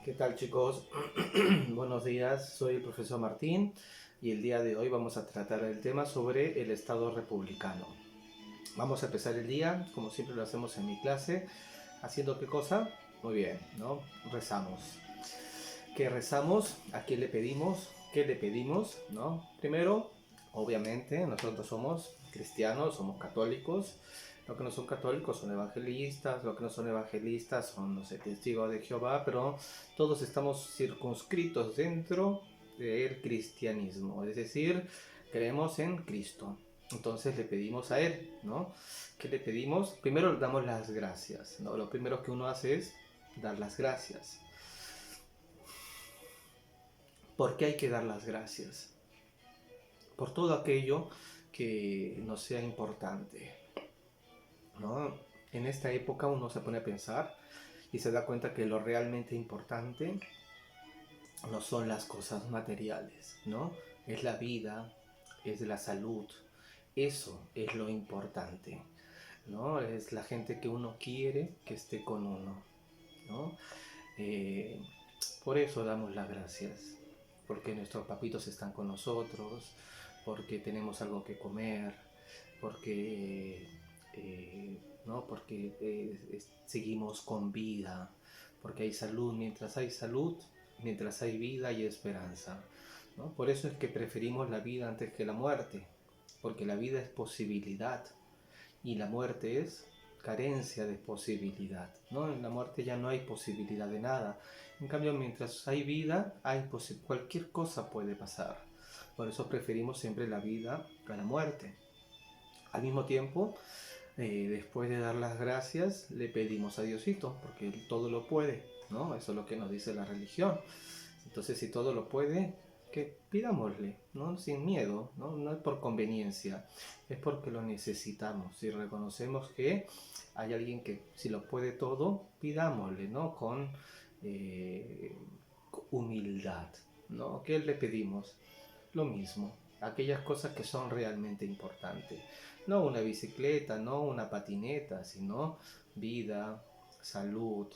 ¿Qué tal, chicos? Buenos días, soy el profesor Martín y el día de hoy vamos a tratar el tema sobre el Estado republicano. Vamos a empezar el día, como siempre lo hacemos en mi clase, haciendo ¿qué cosa? Muy bien, ¿no? Rezamos. ¿Qué rezamos? ¿A quién le pedimos? ¿Qué le pedimos? ¿No? Primero, obviamente, nosotros somos cristianos, somos católicos. Los que no son católicos son evangelistas, los que no son evangelistas son, no sé, testigos de Jehová, pero todos estamos circunscritos dentro del cristianismo, es decir, creemos en Cristo. Entonces le pedimos a Él, ¿no? ¿Qué le pedimos? Primero le damos las gracias, ¿no? Lo primero que uno hace es dar las gracias. ¿Por qué hay que dar las gracias? Por todo aquello que nos sea importante, ¿no? En esta época uno se pone a pensar y se da cuenta que lo realmente importante no son las cosas materiales, ¿no? Es la vida, es la salud, eso es lo importante, ¿no? Es la gente que uno quiere que esté con uno, ¿no? Eh, por eso damos las gracias, porque nuestros papitos están con nosotros, porque tenemos algo que comer, porque, ¿no? porque seguimos con vida, porque hay salud. Mientras hay salud, mientras hay vida y esperanza, ¿no? Por eso es que preferimos la vida antes que la muerte, porque la vida es posibilidad y la muerte es carencia de posibilidad, ¿no? En la muerte ya no hay posibilidad de nada. En cambio, mientras hay vida, cualquier cosa puede pasar. Por eso preferimos siempre la vida a la muerte. Al mismo tiempo, después de dar las gracias, le pedimos a Diosito, porque Él todo lo puede, ¿no? Eso es lo que nos dice la religión. Entonces, si todo lo puede, que pidámosle, ¿no? Sin miedo, ¿no? No es por conveniencia, es porque lo necesitamos. Si reconocemos que hay alguien que si lo puede todo, pidámosle, ¿no? Con humildad, ¿no? ¿Qué le pedimos? Lo mismo, aquellas cosas que son realmente importantes. No una bicicleta, no una patineta, sino vida, salud,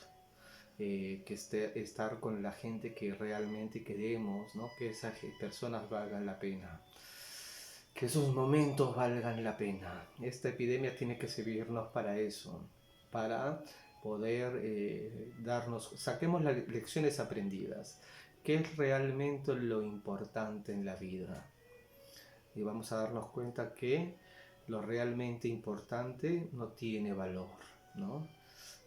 estar con la gente que realmente queremos, ¿no? Que esas personas valgan la pena, que esos momentos valgan la pena. Esta epidemia tiene que servirnos para eso, para poder saquemos las lecciones aprendidas, qué es realmente lo importante en la vida. Y vamos a darnos cuenta que lo realmente importante no tiene valor, ¿no?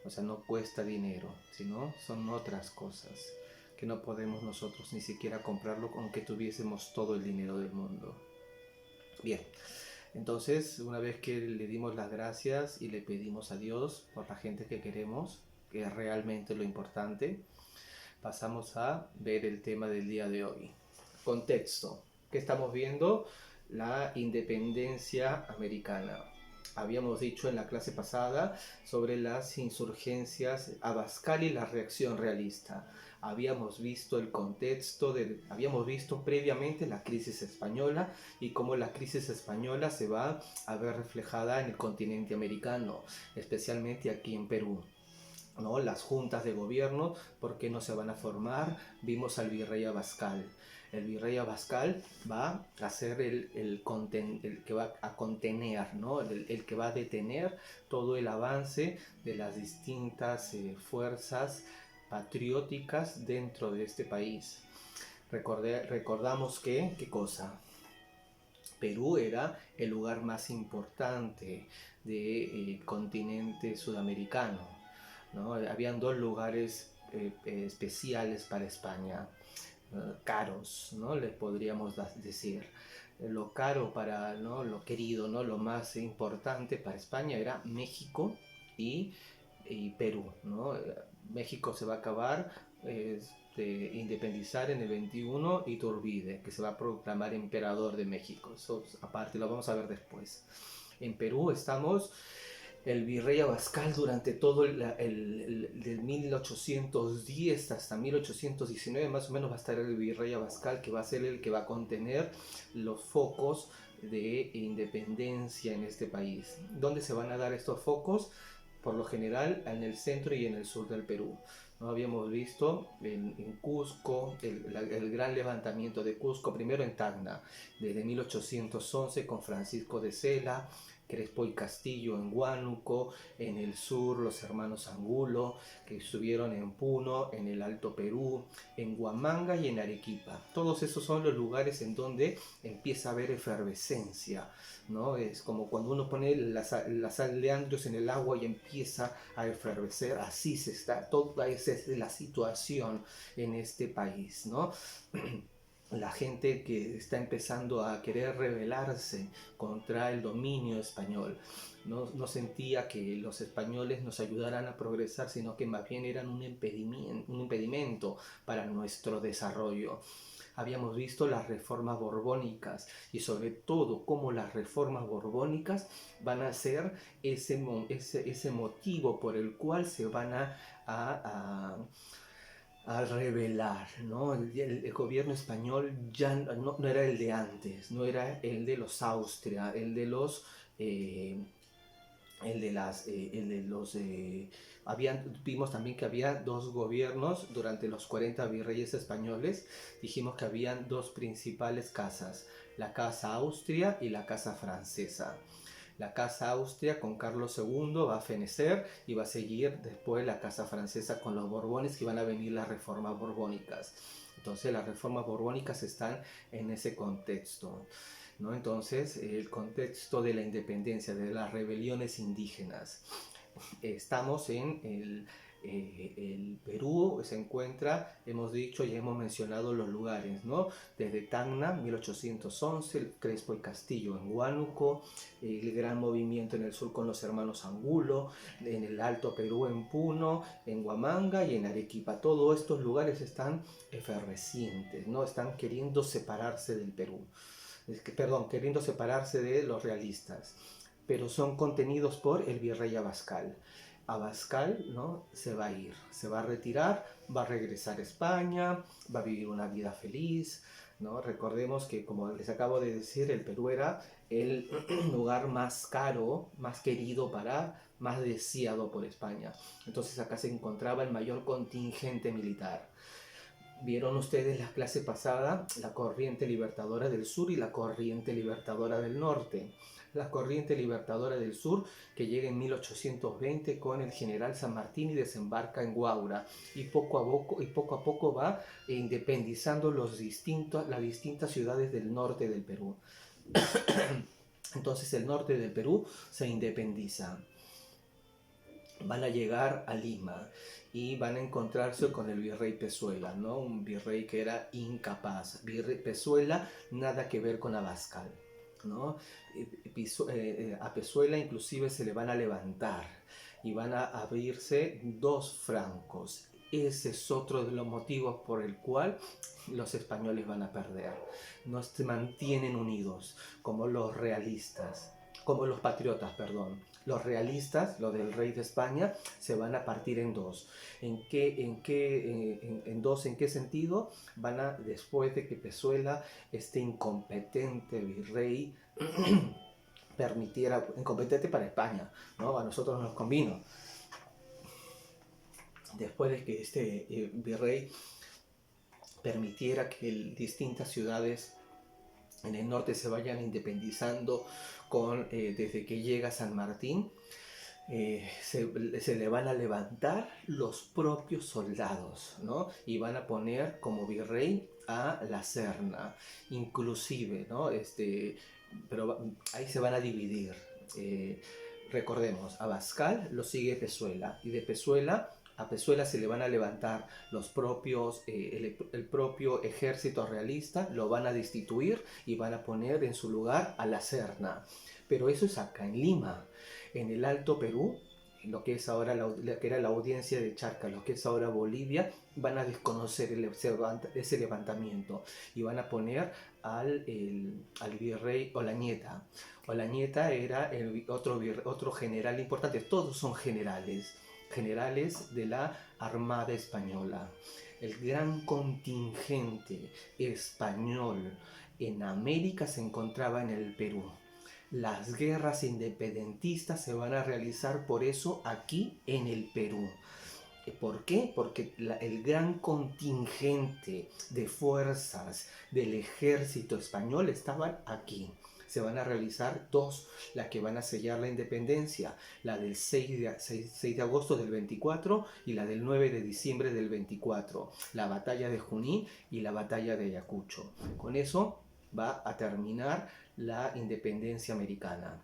O sea, no cuesta dinero, sino son otras cosas que no podemos nosotros ni siquiera comprarlo aunque tuviésemos todo el dinero del mundo. Bien, entonces una vez que le dimos las gracias y le pedimos a Dios por la gente que queremos, que es realmente lo importante, pasamos a ver el tema del día de hoy. Contexto. ¿Qué estamos viendo? La independencia americana. Habíamos dicho en la clase pasada sobre las insurgencias Abascal y la reacción realista. Habíamos visto el contexto, habíamos visto previamente la crisis española y cómo la crisis española se va a ver reflejada en el continente americano, especialmente aquí en Perú, ¿no? Las juntas de gobierno, ¿por qué no se van a formar? Vimos al virrey Abascal. El virrey Abascal va a ser el que va a contener, ¿no? El que va a detener todo el avance de las distintas fuerzas patrióticas dentro de este país. Recordamos que, ¿qué cosa? Perú era el lugar más importante del continente sudamericano, ¿no? Habían dos lugares especiales para España, caros, ¿no? Les podríamos decir. Lo caro para, ¿no? Lo querido, ¿no? Lo más importante para España era México y Perú, ¿no? México se va a acabar independizar en el 21 Iturbide, que se va a proclamar emperador de México. Eso aparte lo vamos a ver después. En Perú estamos el virrey Abascal durante todo del 1810 hasta 1819 más o menos va a estar el virrey Abascal, que va a ser el que va a contener los focos de independencia en este país. ¿Dónde se van a dar estos focos? Por lo general en el centro y en el sur del Perú, ¿no? Habíamos visto en Cusco el gran levantamiento de Cusco, primero en Tacna, desde 1811 con Francisco de Sela, Crespo y Castillo en Huánuco, en el sur los hermanos Angulo, que estuvieron en Puno, en el Alto Perú, en Huamanga y en Arequipa. Todos esos son los lugares en donde empieza a haber efervescencia, ¿no? Es como cuando uno pone la sal de Andros en el agua y empieza a efervecer, así se está, toda esa es la situación en este país, ¿no? La gente que está empezando a querer rebelarse contra el dominio español. No sentía que los españoles nos ayudaran a progresar, sino que más bien eran un impedimento para nuestro desarrollo. Habíamos visto las reformas borbónicas y sobre todo cómo las reformas borbónicas van a ser ese motivo por el cual se van a revelar, ¿no? El gobierno español ya no era el de antes, no era el de los Austria, el de los... vimos también que había dos gobiernos durante los 40 virreyes españoles. Dijimos que habían dos principales casas, la casa Austria y la casa francesa. La casa Austria con Carlos II va a fenecer y va a seguir después la casa francesa con los Borbones, que van a venir las reformas borbónicas. Entonces las reformas borbónicas están en ese contexto, ¿no? Entonces el contexto de la independencia, de las rebeliones indígenas. Estamos en el Perú, se encuentra, hemos dicho y hemos mencionado los lugares, ¿no? Desde Tacna, 1811, el Crespo y Castillo en Huánuco, el gran movimiento en el sur con los hermanos Angulo, en el Alto Perú en Puno, en Huamanga y en Arequipa. Todos estos lugares están efervescientes, ¿no? Están queriendo separarse del Perú. Perdón, queriendo separarse de los realistas, pero son contenidos por el virrey Abascal. Abascal, ¿no? Se va a ir, se va a retirar, va a regresar a España, va a vivir una vida feliz, ¿no? Recordemos que, como les acabo de decir, el Perú era el lugar más caro, más querido más deseado por España. Entonces acá se encontraba el mayor contingente militar. Vieron ustedes la clase pasada, la corriente libertadora del sur y la corriente libertadora del norte. La corriente libertadora del sur, que llega en 1820 con el general San Martín y desembarca en Guaura, y poco a poco va independizando las distintas ciudades del norte del Perú. Entonces el norte del Perú se independiza. Van a llegar a Lima y van a encontrarse con el virrey Pezuela, ¿no? Un virrey que era incapaz. Pezuela, nada que ver con Abascal, ¿no? A Pezuela inclusive se le van a levantar y van a abrirse dos francos. Ese es otro de los motivos por el cual los españoles van a perder. No se mantienen unidos como los realistas, como los patriotas, perdón. Los realistas, los del rey de España, se van a partir en dos. ¿En qué sentido? Después de que Pezuela, este incompetente virrey, incompetente para España, ¿no? A nosotros nos convino. Después de que este virrey permitiera que distintas ciudades en el norte se vayan independizando desde que llega San Martín, se le van a levantar los propios soldados, ¿no? Y van a poner como virrey a La Serna, inclusive, ¿no? Pero ahí se van a dividir. Recordemos, a Abascal lo sigue Pezuela, y de a Pezuela se le van a levantar el propio ejército realista, lo van a destituir y van a poner en su lugar a La Serna. Pero eso es acá en Lima. En el Alto Perú, lo que es ahora que era la audiencia de Charcas, lo que es ahora Bolivia, van a desconocer ese levantamiento y van a poner al virrey Olañeta. Olañeta era otro general importante. Todos son generales de la Armada Española. El gran contingente español en América se encontraba en el Perú. Las guerras independentistas se van a realizar por eso aquí en el Perú. ¿Por qué? Porque el gran contingente de fuerzas del ejército español estaban aquí. Se van a realizar dos, las que van a sellar la independencia, la del 6 de agosto del 24 y la del 9 de diciembre del 24, la batalla de Junín y la batalla de Ayacucho. Con eso va a terminar la independencia americana.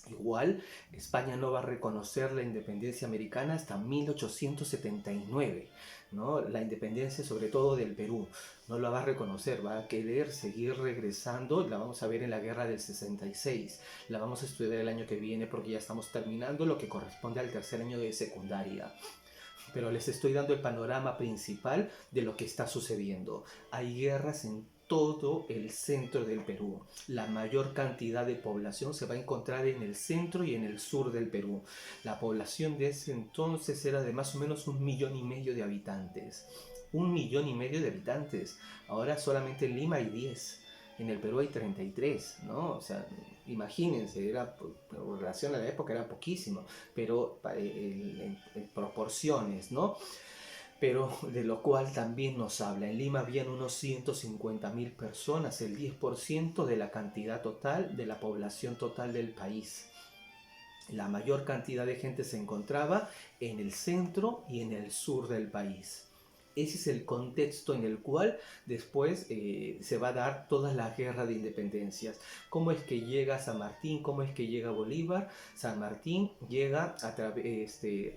Igual, España no va a reconocer la independencia americana hasta 1879, ¿no? La independencia sobre todo del Perú, no la va a reconocer, va a querer seguir regresando, la vamos a ver en la guerra del 66, la vamos a estudiar el año que viene porque ya estamos terminando lo que corresponde al tercer año de secundaria. Pero les estoy dando el panorama principal de lo que está sucediendo. Hay guerras en todo el centro del Perú. La mayor cantidad de población se va a encontrar en el centro y en el sur del Perú. La población de ese entonces era de más o menos 1,5 millones de habitantes. 1,5 millones de habitantes. Ahora solamente en Lima hay 10. En el Perú hay 33, ¿no? O sea, imagínense, en relación a la época era poquísimo, pero en proporciones, ¿no? Pero de lo cual también nos habla. En Lima habían unos 150.000 personas, el 10% de la cantidad total de la población total del país. La mayor cantidad de gente se encontraba en el centro y en el sur del país. Ese es el contexto en el cual después se va a dar toda la guerra de independencias. ¿Cómo es que llega San Martín? ¿Cómo es que llega Bolívar? San Martín llega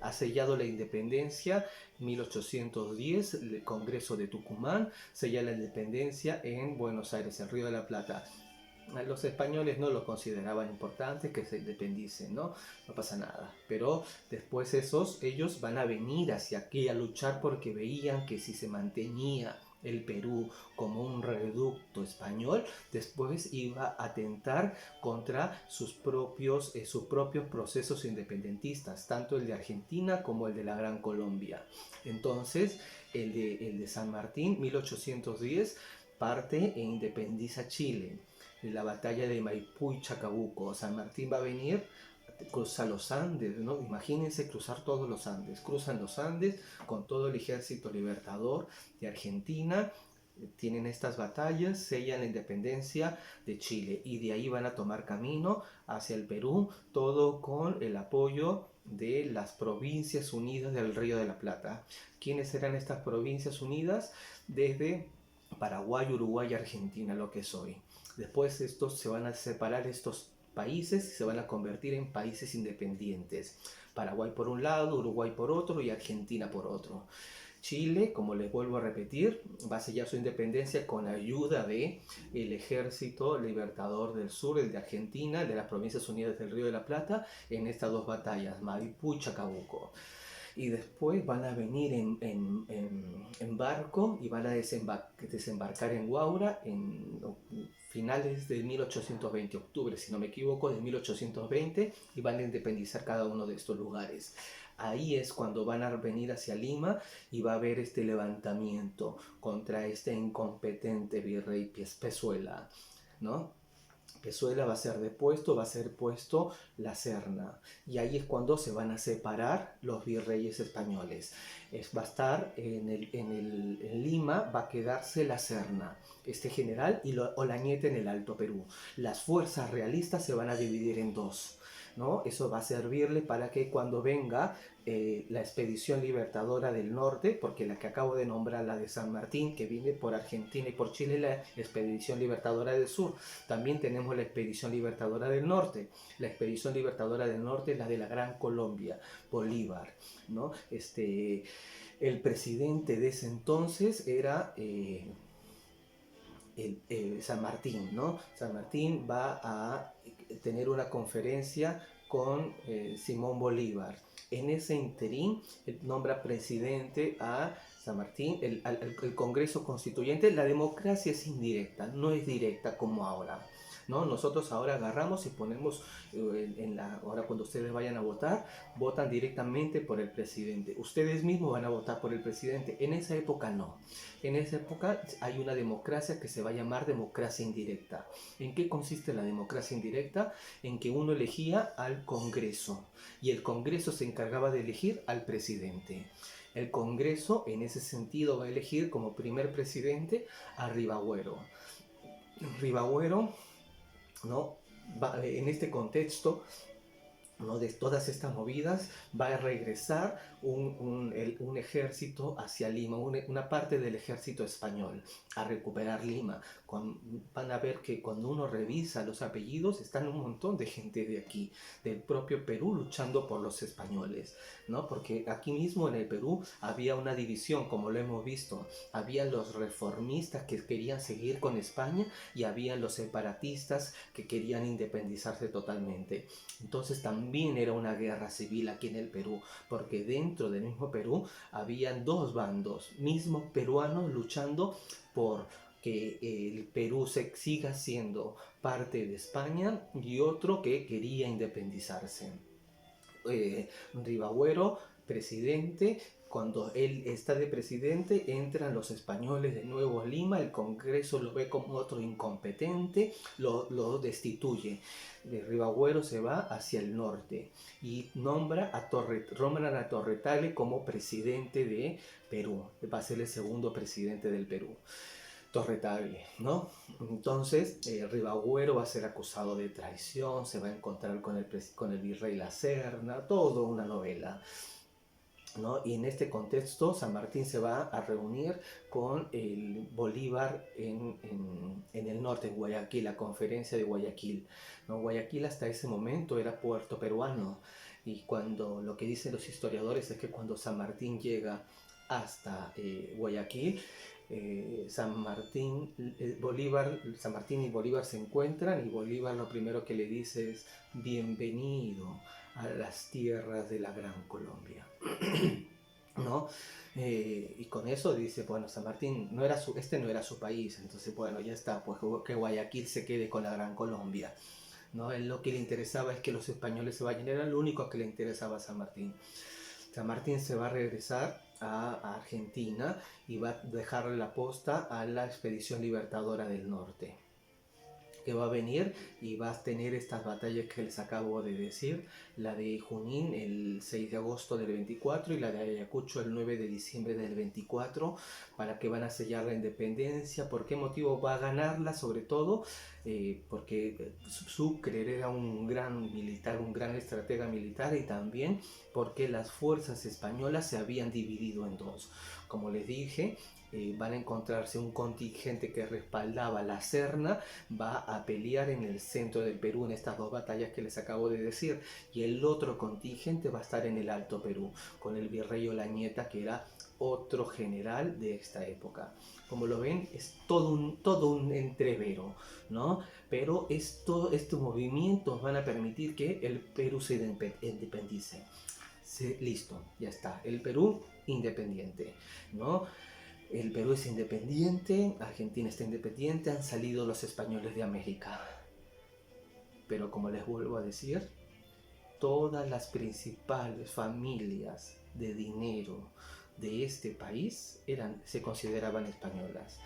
ha sellado la independencia 1810, el Congreso de Tucumán sella la independencia en Buenos Aires, el Río de la Plata. Los españoles no lo consideraban importante que se independicen, ¿no? No pasa nada. Pero después ellos van a venir hacia aquí a luchar porque veían que si se mantenía el Perú como un reducto español, después iba a atentar contra sus propios procesos independentistas, tanto el de Argentina como el de la Gran Colombia. Entonces, el de San Martín, 1810, parte e independiza Chile. En la batalla de Maipú y Chacabuco, San Martín va a venir, cruza los Andes, ¿no? Imagínense cruzar todos los Andes, cruzan los Andes con todo el ejército libertador de Argentina, tienen estas batallas, sellan la independencia de Chile y de ahí van a tomar camino hacia el Perú, todo con el apoyo de las Provincias Unidas del Río de la Plata. ¿Quiénes eran estas Provincias Unidas? Desde Paraguay, Uruguay y Argentina, lo que es hoy. Después estos se van a separar estos países y se van a convertir en países independientes. Paraguay por un lado, Uruguay por otro y Argentina por otro. Chile, como les vuelvo a repetir, va a sellar su independencia con ayuda de el Ejército Libertador del Sur, el de Argentina, el de las Provincias Unidas del Río de la Plata, en estas dos batallas, Maipú y Chacabuco. Y después van a venir en barco y van a desembarcar en Huaura en finales de 1820, octubre, si no me equivoco, de 1820, y van a independizar cada uno de estos lugares. Ahí es cuando van a venir hacia Lima y va a haber este levantamiento contra este incompetente virrey Pezuela, ¿no? Pezuela va a ser depuesto, va a ser puesto la Serna. Y ahí es cuando se van a separar los virreyes españoles. Va a estar en Lima, va a quedarse la Serna, este general, y Olañete en el Alto Perú. Las fuerzas realistas se van a dividir en dos, ¿no? Eso va a servirle para que cuando venga la expedición libertadora del norte, porque la que acabo de nombrar, la de San Martín, que viene por Argentina y por Chile, la expedición libertadora del sur. También tenemos la expedición libertadora del norte. La expedición libertadora del norte es la de la Gran Colombia, Bolívar, ¿no? El presidente de ese entonces era San Martín, ¿no? San Martín va a tener una conferencia con Simón Bolívar. En ese interín nombra presidente a San Martín, el Congreso Constituyente. La democracia es indirecta, no es directa como ahora, ¿no? Nosotros ahora agarramos y ponemos, ahora cuando ustedes vayan a votar, votan directamente por el presidente. Ustedes mismos van a votar por el presidente. En esa época no. En esa época hay una democracia que se va a llamar democracia indirecta. ¿En qué consiste la democracia indirecta? En que uno elegía al Congreso y el Congreso se encargaba de elegir al presidente. El Congreso en ese sentido va a elegir como primer presidente a Ribagüero. Ribagüero, ¿no? En este contexto, ¿no?, de todas estas movidas, va a regresar un ejército hacia Lima, una parte del ejército español, a recuperar Lima. Van a ver que cuando uno revisa los apellidos, están un montón de gente de aquí, del propio Perú, luchando por los españoles, ¿no? Porque aquí mismo en el Perú había una división, como lo hemos visto. Había los reformistas que querían seguir con España y había los separatistas que querían independizarse totalmente. Entonces también era una guerra civil aquí en el Perú, porque dentro del mismo Perú habían dos bandos, mismos peruanos luchando por que el Perú siga siendo parte de España, y otro que quería independizarse. Ribagüero, presidente. Cuando él está de presidente, entran los españoles de nuevo a Lima, el Congreso lo ve como otro incompetente, lo destituye. Ribagüero se va hacia el norte y nombran a Torretale como presidente de Perú. Va a ser el segundo presidente del Perú. Torretale, ¿no? Entonces, Ribagüero va a ser acusado de traición, se va a encontrar con el virrey La Serna, todo una novela, ¿no? Y en este contexto, San Martín se va a reunir con el Bolívar en el norte, en Guayaquil, la conferencia de Guayaquil, ¿no? Guayaquil hasta ese momento era puerto peruano, y cuando lo que dicen los historiadores es que cuando San Martín llega hasta Guayaquil, San Martín y Bolívar se encuentran, y Bolívar lo primero que le dice es: bienvenido a las tierras de la Gran Colombia. ¿No? Y con eso dice, bueno, San Martín no era este no era su país, entonces bueno, ya está, pues que Guayaquil se quede con la Gran Colombia, ¿no? Él lo que le interesaba es que los españoles se vayan, era lo único que le interesaba a San Martín. San Martín se va a regresar a Argentina y va a dejarle la posta a la Expedición Libertadora del Norte, que va a venir y va a tener estas batallas que les acabo de decir, la de Junín el 6 de agosto del 24 y la de Ayacucho el 9 de diciembre del 24, para que van a sellar la independencia. ¿Por qué motivo va a ganarla? Sobre todo porque Sucre era un gran militar, un gran estratega militar, y también porque las fuerzas españolas se habían dividido en dos. Como les dije, van a encontrarse un contingente que respaldaba la Serna, va a pelear en el centro del Perú en estas dos batallas que les acabo de decir, y el otro contingente va a estar en el Alto Perú con el virrey Olañeta, que era otro general de esta época. Como lo ven, es todo un entrevero, ¿no? Pero estos movimientos van a permitir que el Perú se independice. Listo, ya está, el Perú independiente, ¿no? El Perú es independiente, Argentina está independiente, han salido los españoles de América. Pero como les vuelvo a decir, todas las principales familias de dinero de este país se consideraban españolas.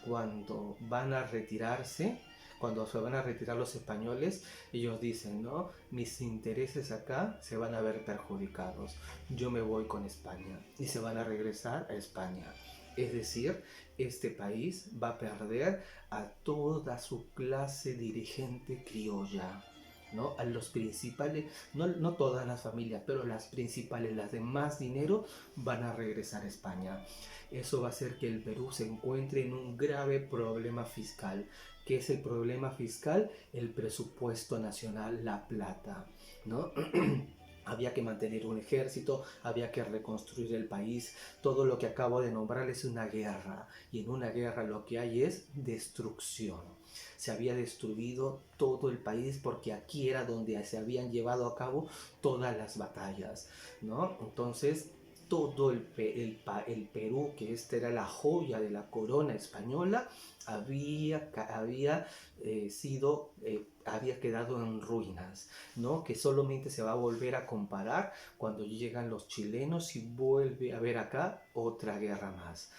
Cuando van a retirarse, cuando se van a retirar los españoles, ellos dicen, ¿no? Mis intereses acá se van a ver perjudicados. Yo me voy con España, y se van a regresar a España. Es decir, este país va a perder a toda su clase dirigente criolla, ¿no? A los principales, no todas las familias, pero las principales, las de más dinero, van a regresar a España. Eso va a hacer que el Perú se encuentre en un grave problema fiscal. ¿Qué es el problema fiscal? El presupuesto nacional, la plata, ¿no? Había que mantener un ejército, había que reconstruir el país. Todo lo que acabo de nombrar es una guerra, y en una guerra lo que hay es destrucción. Se había destruido todo el país porque aquí era donde se habían llevado a cabo todas las batallas, ¿no? Entonces, todo el Perú, que esta era la joya de la corona española, había quedado en ruinas, ¿no? Que solamente se va a volver a comparar cuando llegan los chilenos y vuelve a haber acá otra guerra más.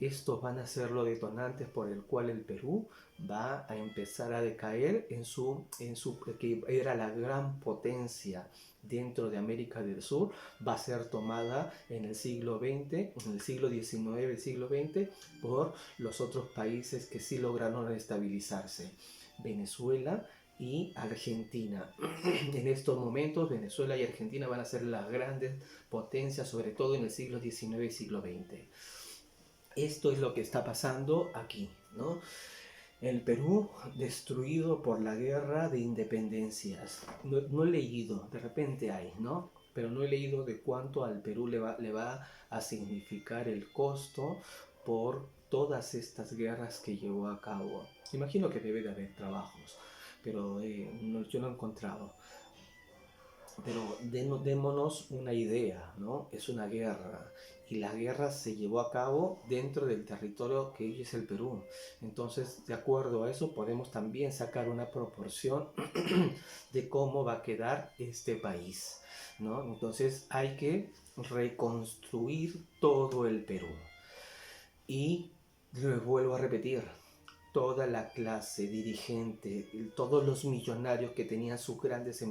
estos van a ser los detonantes por el cual el Perú va a empezar a decaer que era la gran potencia dentro de América del Sur, va a ser tomada en el siglo XX, en el siglo XIX, el siglo XX, por los otros países que sí lograron estabilizarse, Venezuela y Argentina. En estos momentos Venezuela y Argentina van a ser las grandes potencias, sobre todo en el siglo XIX y siglo XX. Esto es lo que está pasando aquí, ¿no? El Perú destruido por la guerra de independencias. No he leído, de repente hay, ¿no? Pero no he leído de cuánto al Perú le va a significar el costo por todas estas guerras que llevó a cabo. Imagino que debe de haber trabajos, pero yo no he encontrado. Pero démonos una idea, ¿no? Es una guerra y la guerra se llevó a cabo dentro del territorio que hoy es el Perú. Entonces, de acuerdo a eso, podemos también sacar una proporción de cómo va a quedar este país, ¿no? Entonces, hay que reconstruir todo el Perú. Y les vuelvo a repetir, toda la clase dirigente, todos los millonarios que tenían sus grandes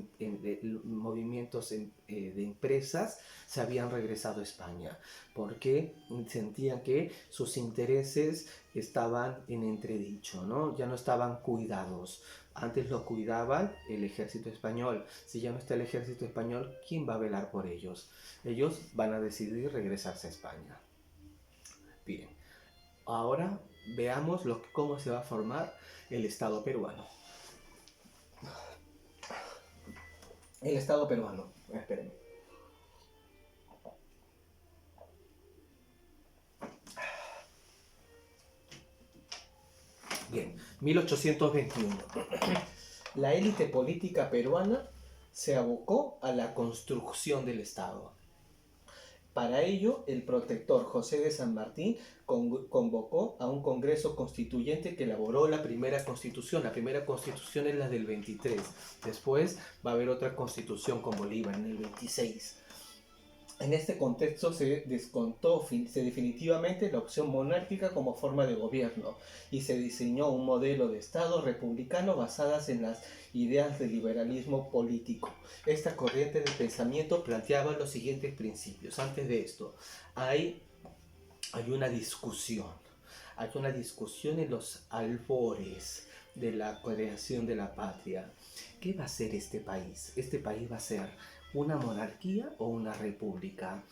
movimientos de empresas, se habían regresado a España, porque sentían que sus intereses estaban en entredicho, ¿no? Ya no estaban cuidados. Antes lo cuidaban el ejército español. Si ya no está el ejército español, ¿quién va a velar por ellos? Ellos van a decidir regresarse a España. Bien. Ahora veamos cómo se va a formar el Estado peruano. El Estado peruano. Espérenme. Bien, 1821. La élite política peruana se abocó a la construcción del Estado. Para ello, el protector José de San Martín convocó a un congreso constituyente que elaboró la primera constitución. La primera constitución es la del 23. Después va a haber otra constitución con Bolívar en el 26. En este contexto se descontó definitivamente la opción monárquica como forma de gobierno y se diseñó un modelo de Estado republicano basadas en las ideas del liberalismo político. Esta corriente de pensamiento planteaba los siguientes principios. Antes de esto, hay una discusión. Hay una discusión en los albores de la creación de la patria. ¿Qué va a ser este país? Este país va a ser una monarquía o una república.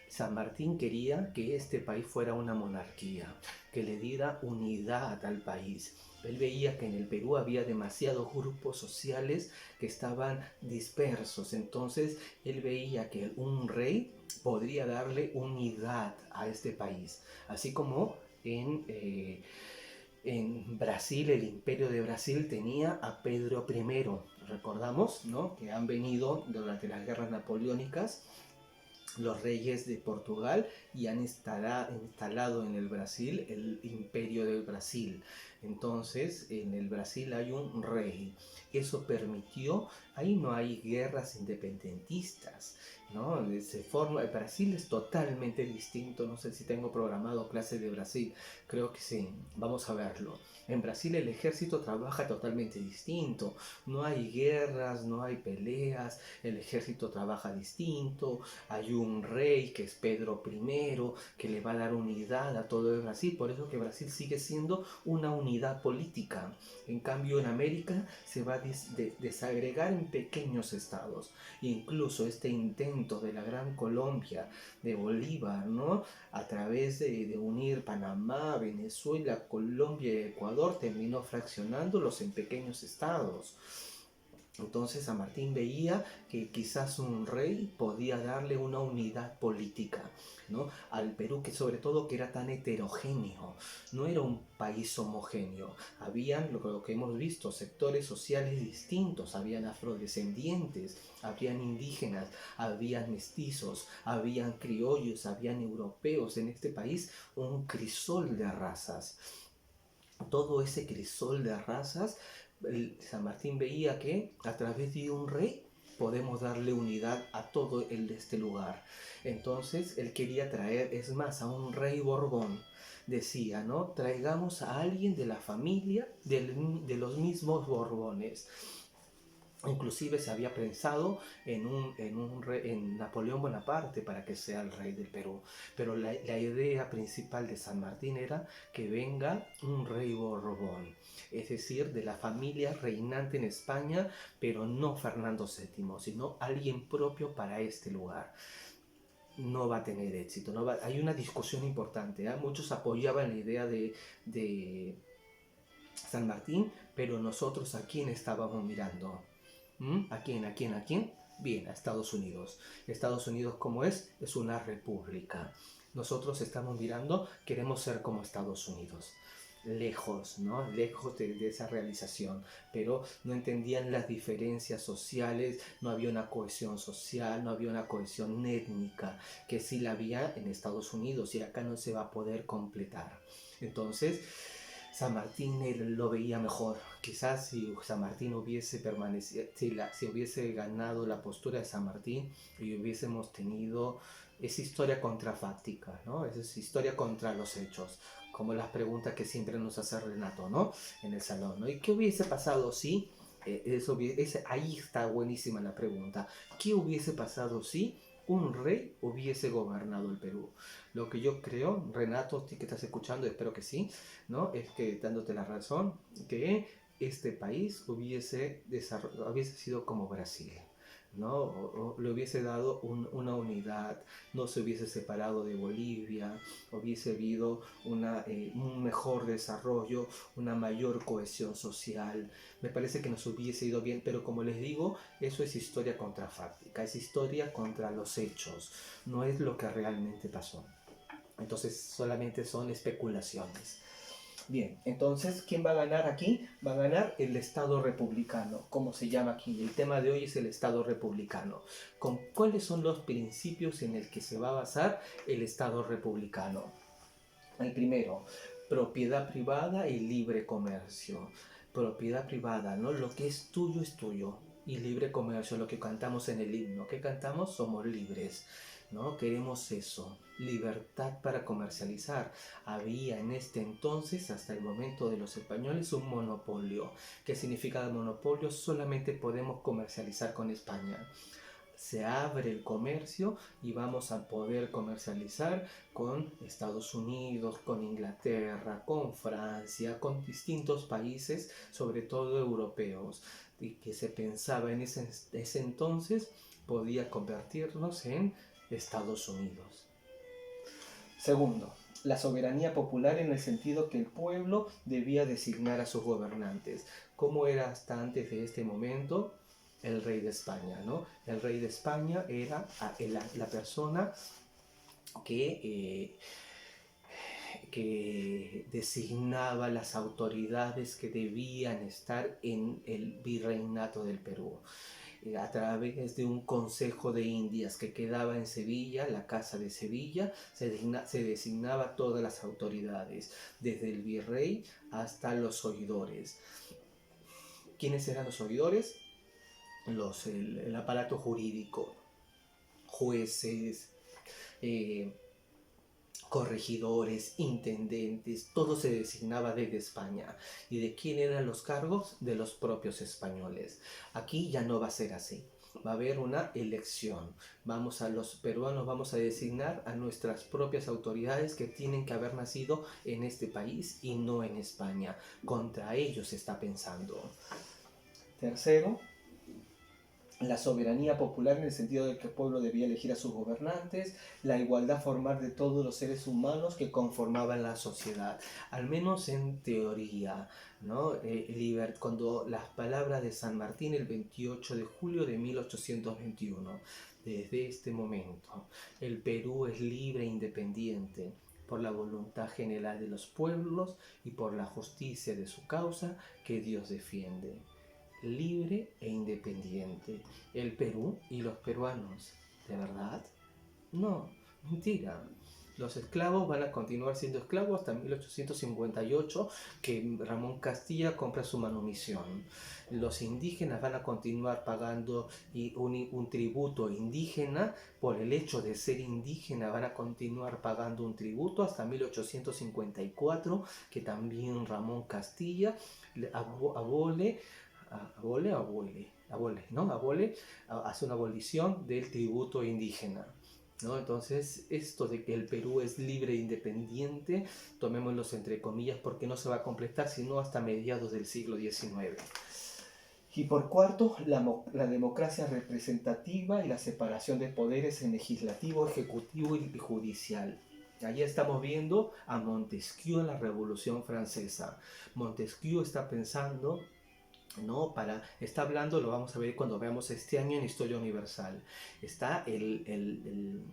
San Martín quería que este país fuera una monarquía, que le diera unidad al país. Él veía que en el Perú había demasiados grupos sociales que estaban dispersos, entonces él veía que un rey podría darle unidad a este país, así como en Brasil, el Imperio de Brasil tenía a Pedro I. Recordamos, ¿no?, que han venido durante las guerras napoleónicas los reyes de Portugal y han instalado en el Brasil el Imperio del Brasil. Entonces, en el Brasil hay un rey. Eso permitió, ahí no hay guerras independentistas, ¿no? Brasil es totalmente distinto. No sé si tengo programado clases de Brasil, creo que sí, vamos a verlo. En Brasil el ejército trabaja totalmente distinto, no hay guerras, no hay peleas, el ejército trabaja distinto, hay un rey que es Pedro I que le va a dar unidad a todo el Brasil, por eso que Brasil sigue siendo una unidad política. En cambio en América se va a desagregar en pequeños estados. Incluso este intento de la Gran Colombia de Bolívar, ¿no?, a través de unir Panamá, Venezuela, Colombia y Ecuador, terminó fraccionándolos en pequeños estados. Entonces San Martín veía que quizás un rey podía darle una unidad política, ¿no?, al Perú, que sobre todo que era tan heterogéneo, no era un país homogéneo. Habían, lo que hemos visto, sectores sociales distintos, habían afrodescendientes, habían indígenas, habían mestizos, habían criollos, habían europeos. En este país un crisol de razas. Todo ese crisol de razas, San Martín veía que a través de un rey podemos darle unidad a todo este lugar. Entonces él quería traer, es más, a un rey Borbón. Decía, ¿no? Traigamos a alguien de la familia de los mismos Borbones. Inclusive se había pensado en Napoleón Bonaparte para que sea el rey del Perú. Pero la idea principal de San Martín era que venga un rey Borbón, es decir, de la familia reinante en España, pero no Fernando VII, sino alguien propio para este lugar. No va a tener éxito. Hay una discusión importante. Muchos apoyaban la idea de San Martín, pero nosotros a quién estábamos mirando. ¿A quién? ¿A quién? ¿A quién? Bien, a Estados Unidos. Estados Unidos, ¿cómo es? Es una república. Nosotros estamos mirando, queremos ser como Estados Unidos. Lejos, ¿no? Lejos de esa realización, pero no entendían las diferencias sociales, no había una cohesión social, no había una cohesión étnica, que sí la había en Estados Unidos y acá no se va a poder completar. Entonces, San Martín él lo veía mejor. Quizás si San Martín hubiese permanecido, si hubiese ganado la postura de San Martín y hubiésemos tenido esa historia contrafáctica, ¿no? Esa historia contra los hechos, como las preguntas que siempre nos hace Renato, ¿no? En el salón, ¿no? ¿Y qué hubiese pasado si? Ahí está buenísima la pregunta. ¿Qué hubiese pasado si un rey hubiese gobernado el Perú? Lo que yo creo, Renato, que estás escuchando, espero que sí, ¿no? Es que dándote la razón, que este país hubiese sido como Brasil, ¿no? O le hubiese dado una unidad, no se hubiese separado de Bolivia, hubiese habido un mejor desarrollo, una mayor cohesión social. Me parece que nos hubiese ido bien, pero como les digo, eso es historia contrafáctica, es historia contra los hechos, no es lo que realmente pasó. Entonces solamente son especulaciones. Bien, entonces, ¿quién va a ganar aquí? Va a ganar el Estado republicano, como se llama aquí. El tema de hoy es el Estado republicano. ¿Con cuáles son los principios en el que se va a basar el Estado republicano? El primero, propiedad privada y libre comercio. Propiedad privada, ¿no? Lo que es tuyo. Y libre comercio, lo que cantamos en el himno. ¿Qué cantamos? Somos libres, ¿no? Queremos eso, libertad para comercializar. Había en este entonces, hasta el momento de los españoles, un monopolio. ¿Qué significa el monopolio? Solamente podemos comercializar con España. Se abre el comercio y vamos a poder comercializar con Estados Unidos, con Inglaterra, con Francia, con distintos países, sobre todo europeos, y que se pensaba en ese entonces podía convertirnos en Estados Unidos. Segundo, la soberanía popular en el sentido que el pueblo debía designar a sus gobernantes. ¿Cómo era hasta antes de este momento? El rey de España, ¿no? El rey de España era la persona que designaba las autoridades que debían estar en el virreinato del Perú, a través de un consejo de Indias que quedaba en Sevilla, la Casa de Sevilla, se designaba todas las autoridades, desde el virrey hasta los oidores. ¿Quiénes eran los oidores? El aparato jurídico, jueces, corregidores, intendentes, todo se designaba desde España. ¿Y de quién eran los cargos? De los propios españoles. Aquí ya no va a ser así. Va a haber una elección. Los peruanos vamos a designar a nuestras propias autoridades que tienen que haber nacido en este país y no en España. Contra ellos se está pensando. Tercero, la soberanía popular en el sentido de que el pueblo debía elegir a sus gobernantes, la igualdad formal de todos los seres humanos que conformaban la sociedad, al menos en teoría, ¿no? Cuando las palabras de San Martín el 28 de julio de 1821, desde este momento, el Perú es libre e independiente por la voluntad general de los pueblos y por la justicia de su causa que Dios defiende. Libre e independiente. El Perú y los peruanos. ¿De verdad? No, mentira. Los esclavos van a continuar siendo esclavos hasta 1858, que Ramón Castilla compra su manumisión. Los indígenas van a continuar pagando un tributo indígena por el hecho de ser indígena, van a continuar pagando un tributo hasta 1854, que también Ramón Castilla abole, hace una abolición del tributo indígena, ¿no? Entonces, esto de que el Perú es libre e independiente, tomémoslos entre comillas, porque no se va a completar sino hasta mediados del siglo XIX. Y por cuarto, la democracia representativa y la separación de poderes en legislativo, ejecutivo y judicial. Allí estamos viendo a Montesquieu en la Revolución Francesa. Montesquieu está pensando, ¿no? Está hablando, lo vamos a ver cuando veamos este año en Historia Universal. Está el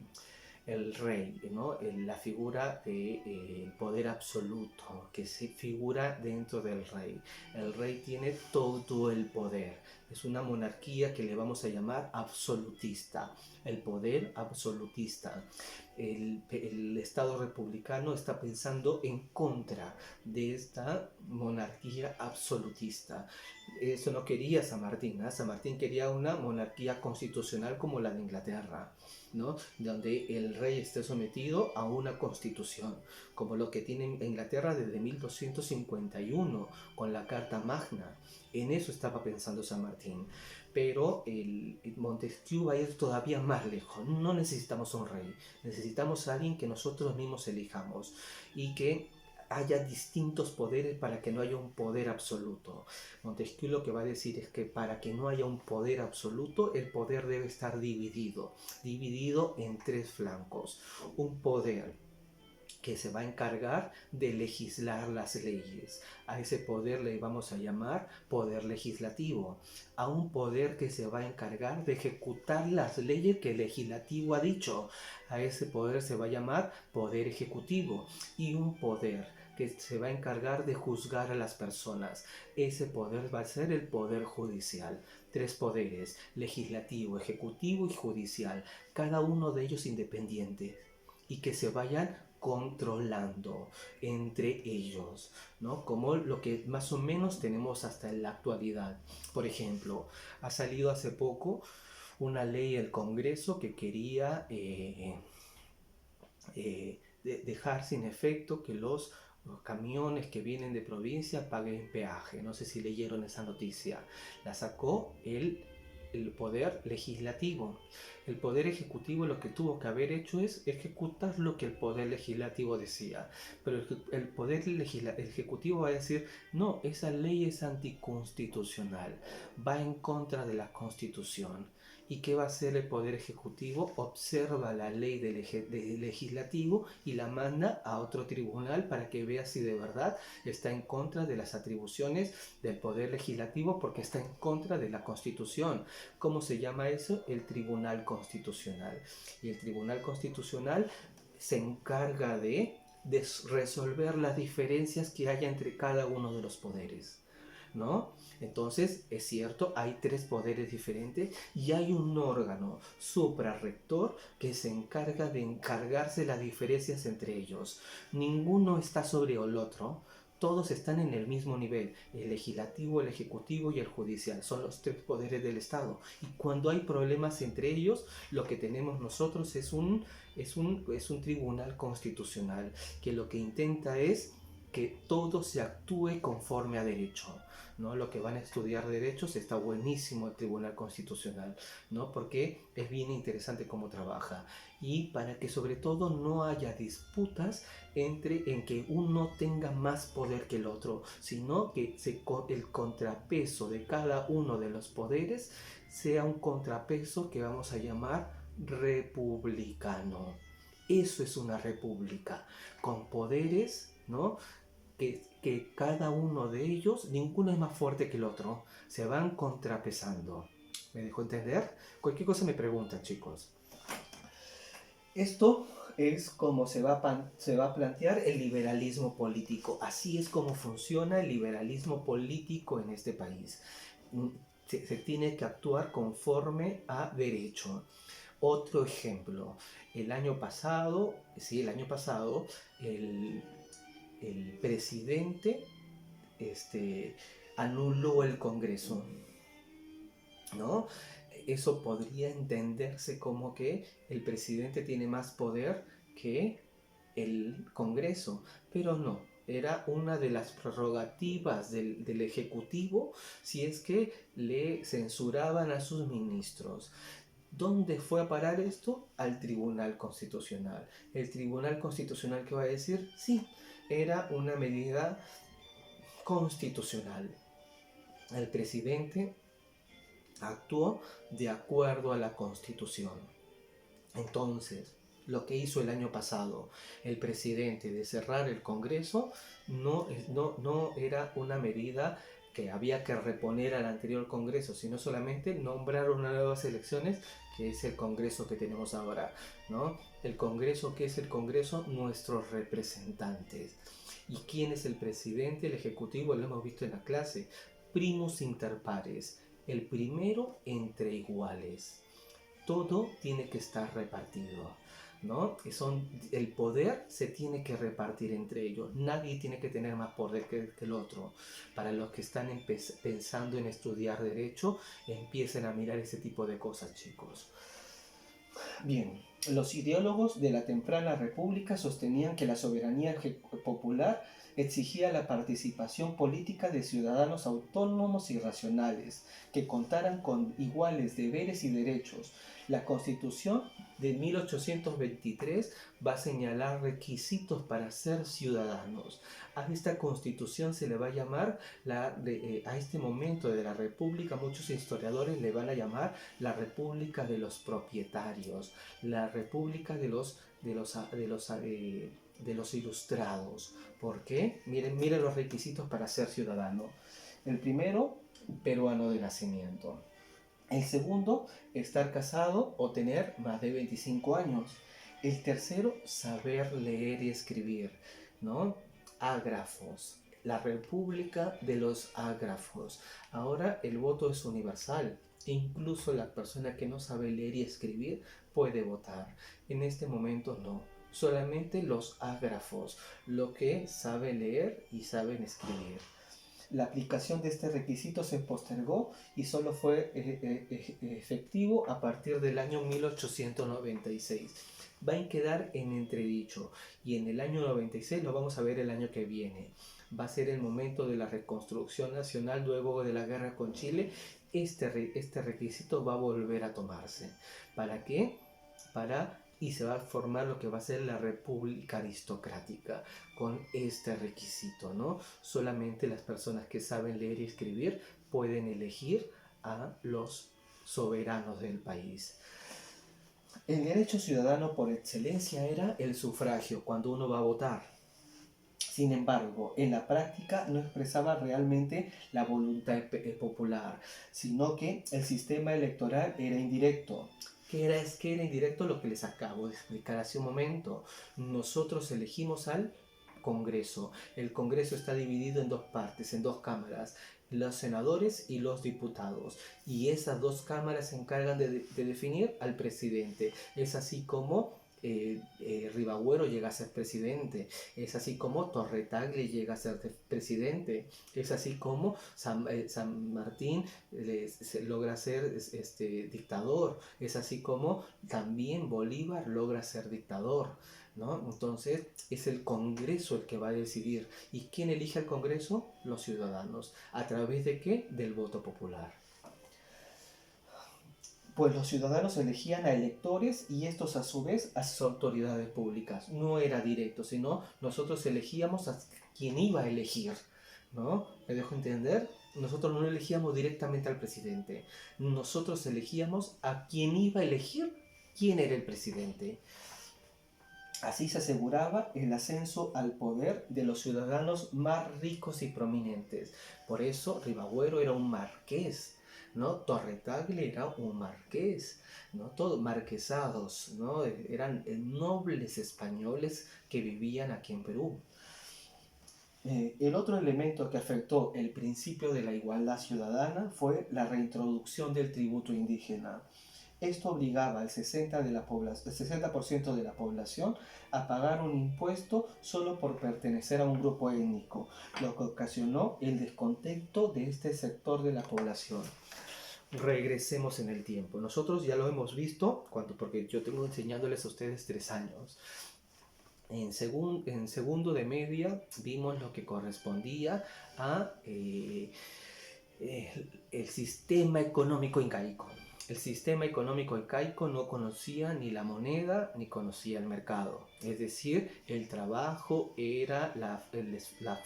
rey, ¿no? La figura de poder absoluto que se figura dentro del rey. El rey tiene todo el poder. Es una monarquía que le vamos a llamar absolutista. El poder absolutista. El Estado republicano está pensando en contra de esta monarquía absolutista. Eso no quería San Martín, ¿eh? San Martín quería una monarquía constitucional como la de Inglaterra, ¿no? Donde el rey esté sometido a una constitución, como lo que tiene Inglaterra desde 1251 con la Carta Magna. En eso estaba pensando San Martín. Pero el Montesquieu va a ir todavía más lejos. No necesitamos un rey, necesitamos a alguien que nosotros mismos elijamos y que haya distintos poderes para que no haya un poder absoluto. Montesquieu lo que va a decir es que para que no haya un poder absoluto, el poder debe estar dividido en tres flancos. Un poder que se va a encargar de legislar las leyes. A ese poder le vamos a llamar poder legislativo. A un poder que se va a encargar de ejecutar las leyes que el legislativo ha dicho. A ese poder se va a llamar poder ejecutivo. Y un poder que se va a encargar de juzgar a las personas. Ese poder va a ser el poder judicial. Tres poderes: legislativo, ejecutivo y judicial. Cada uno de ellos independientes. Y que se vayan controlando entre ellos, ¿no? Como lo que más o menos tenemos hasta en la actualidad. Por ejemplo, ha salido hace poco una ley del Congreso que quería dejar sin efecto que los camiones que vienen de provincia paguen peaje. No sé si leyeron esa noticia. La sacó el poder legislativo. El poder ejecutivo lo que tuvo que haber hecho es ejecutar lo que el poder legislativo decía. Pero el poder ejecutivo va a decir: no, esa ley es anticonstitucional, va en contra de la Constitución. ¿Y qué va a hacer el poder ejecutivo? Observa la ley del legislativo y la manda a otro tribunal para que vea si de verdad está en contra de las atribuciones del poder legislativo, porque está en contra de la Constitución. ¿Cómo se llama eso? El Tribunal Constitucional. Y el Tribunal Constitucional se encarga de resolver las diferencias que haya entre cada uno de los poderes, ¿no? Entonces, es cierto, hay tres poderes diferentes y hay un órgano suprarrector que se encarga de encargarse las diferencias entre ellos. Ninguno está sobre el otro. Todos están en el mismo nivel: el legislativo, el ejecutivo y el judicial. Son los tres poderes del Estado. Y cuando hay problemas entre ellos, lo que tenemos nosotros es un tribunal constitucional que lo que intenta es que todo se actúe conforme a derecho, ¿no? Lo que van a estudiar derechos, está buenísimo el Tribunal Constitucional, ¿no? Porque es bien interesante cómo trabaja. Y para que sobre todo no haya disputas en que uno tenga más poder que el otro, sino que el contrapeso de cada uno de los poderes sea un contrapeso que vamos a llamar republicano. Eso es una república, con poderes, ¿no? Que cada uno de ellos, ninguno es más fuerte que el otro, se van contrapesando. ¿Me dejó entender? Cualquier cosa me preguntan, chicos. Esto es como se va a plantear el liberalismo político. Así es como funciona el liberalismo político en este país. Se tiene que actuar conforme a derecho. Otro ejemplo, el año pasado, el presidente anuló el Congreso, ¿no? Eso podría entenderse como que el presidente tiene más poder que el Congreso, pero no. Era una de las prerrogativas del Ejecutivo si es que le censuraban a sus ministros. ¿Dónde fue a parar esto? Al Tribunal Constitucional. El Tribunal Constitucional, ¿qué va a decir? Sí, era una medida constitucional. El presidente actuó de acuerdo a la Constitución. Entonces, lo que hizo el año pasado el presidente de cerrar el Congreso no era una medida que había que reponer al anterior Congreso, sino solamente nombrar unas nuevas elecciones, que es el Congreso que tenemos ahora, ¿no? El Congreso, ¿qué es el Congreso? Nuestros representantes. ¿Y quién es el presidente? El Ejecutivo, lo hemos visto en la clase. Primus inter pares, el primero entre iguales. Todo tiene que estar repartido, ¿no? El poder se tiene que repartir entre ellos. Nadie tiene que tener más poder que el otro. Para los que están pensando en estudiar derecho, empiecen a mirar ese tipo de cosas, chicos. Bien, los ideólogos de la temprana república sostenían que la soberanía popular exigía la participación política de ciudadanos autónomos y racionales, que contaran con iguales deberes y derechos. La Constitución de 1823 va a señalar requisitos para ser ciudadanos. A esta Constitución se le va a llamar, a este momento de la República, muchos historiadores le van a llamar la República de los propietarios, la República de los ilustrados. ¿Por qué? Miren los requisitos para ser ciudadano. El primero, peruano de nacimiento. El segundo, estar casado o tener más de 25 años. El tercero, saber leer y escribir, ¿no? Ágrafos. La República de los Ágrafos. Ahora el voto es universal. Incluso la persona que no sabe leer y escribir puede votar. En este momento no. Solamente los ágrafos, lo que sabe leer y saben escribir. La aplicación de este requisito se postergó y solo fue efectivo a partir del año 1896. Va a quedar en entredicho y en el año 96 lo vamos a ver el año que viene. Va a ser el momento de la reconstrucción nacional luego de la guerra con Chile. Este requisito va a volver a tomarse. ¿Para qué? Y se va a formar lo que va a ser la república aristocrática con este requisito, ¿no? Solamente las personas que saben leer y escribir pueden elegir a los soberanos del país. El derecho ciudadano por excelencia era el sufragio, cuando uno va a votar. Sin embargo, en la práctica no expresaba realmente la voluntad popular, sino que el sistema electoral era indirecto. ¿Qué era indirecto? Lo que les acabo de explicar hace un momento. Nosotros elegimos al Congreso. El Congreso está dividido en dos partes, en dos cámaras, los senadores y los diputados. Y esas dos cámaras se encargan de definir al presidente. Es así como Rivagüero llega a ser presidente, es así como Torre-Tagle llega a ser presidente, es así como San Martín logra ser dictador, es así como también Bolívar logra ser dictador, ¿no? Entonces es el Congreso el que va a decidir. ¿Y quién elige al Congreso? Los ciudadanos. ¿A través de qué? Del voto popular. Pues los ciudadanos elegían a electores y estos a su vez a sus autoridades públicas. No era directo, sino nosotros elegíamos a quien iba a elegir, ¿no? ¿Me dejo entender? Nosotros no elegíamos directamente al presidente. Nosotros elegíamos a quien iba a elegir quién era el presidente. Así se aseguraba el ascenso al poder de los ciudadanos más ricos y prominentes. Por eso Rivagüero era un marqués, ¿no? Torre-Tagle era un marqués, ¿no? Todos marquesados, ¿no? Eran nobles españoles que vivían aquí en Perú. El otro elemento que afectó el principio de la igualdad ciudadana fue la reintroducción del tributo indígena. Esto obligaba al 60% de la población a pagar un impuesto solo por pertenecer a un grupo étnico, lo que ocasionó el descontento de este sector de la población. Regresemos en el tiempo. Nosotros ya lo hemos visto, porque yo tengo enseñándoles a ustedes 3 años. En segundo de media vimos lo que correspondía a el sistema económico incaico. El sistema económico incaico no conocía ni la moneda ni conocía el mercado. Es decir, el trabajo era la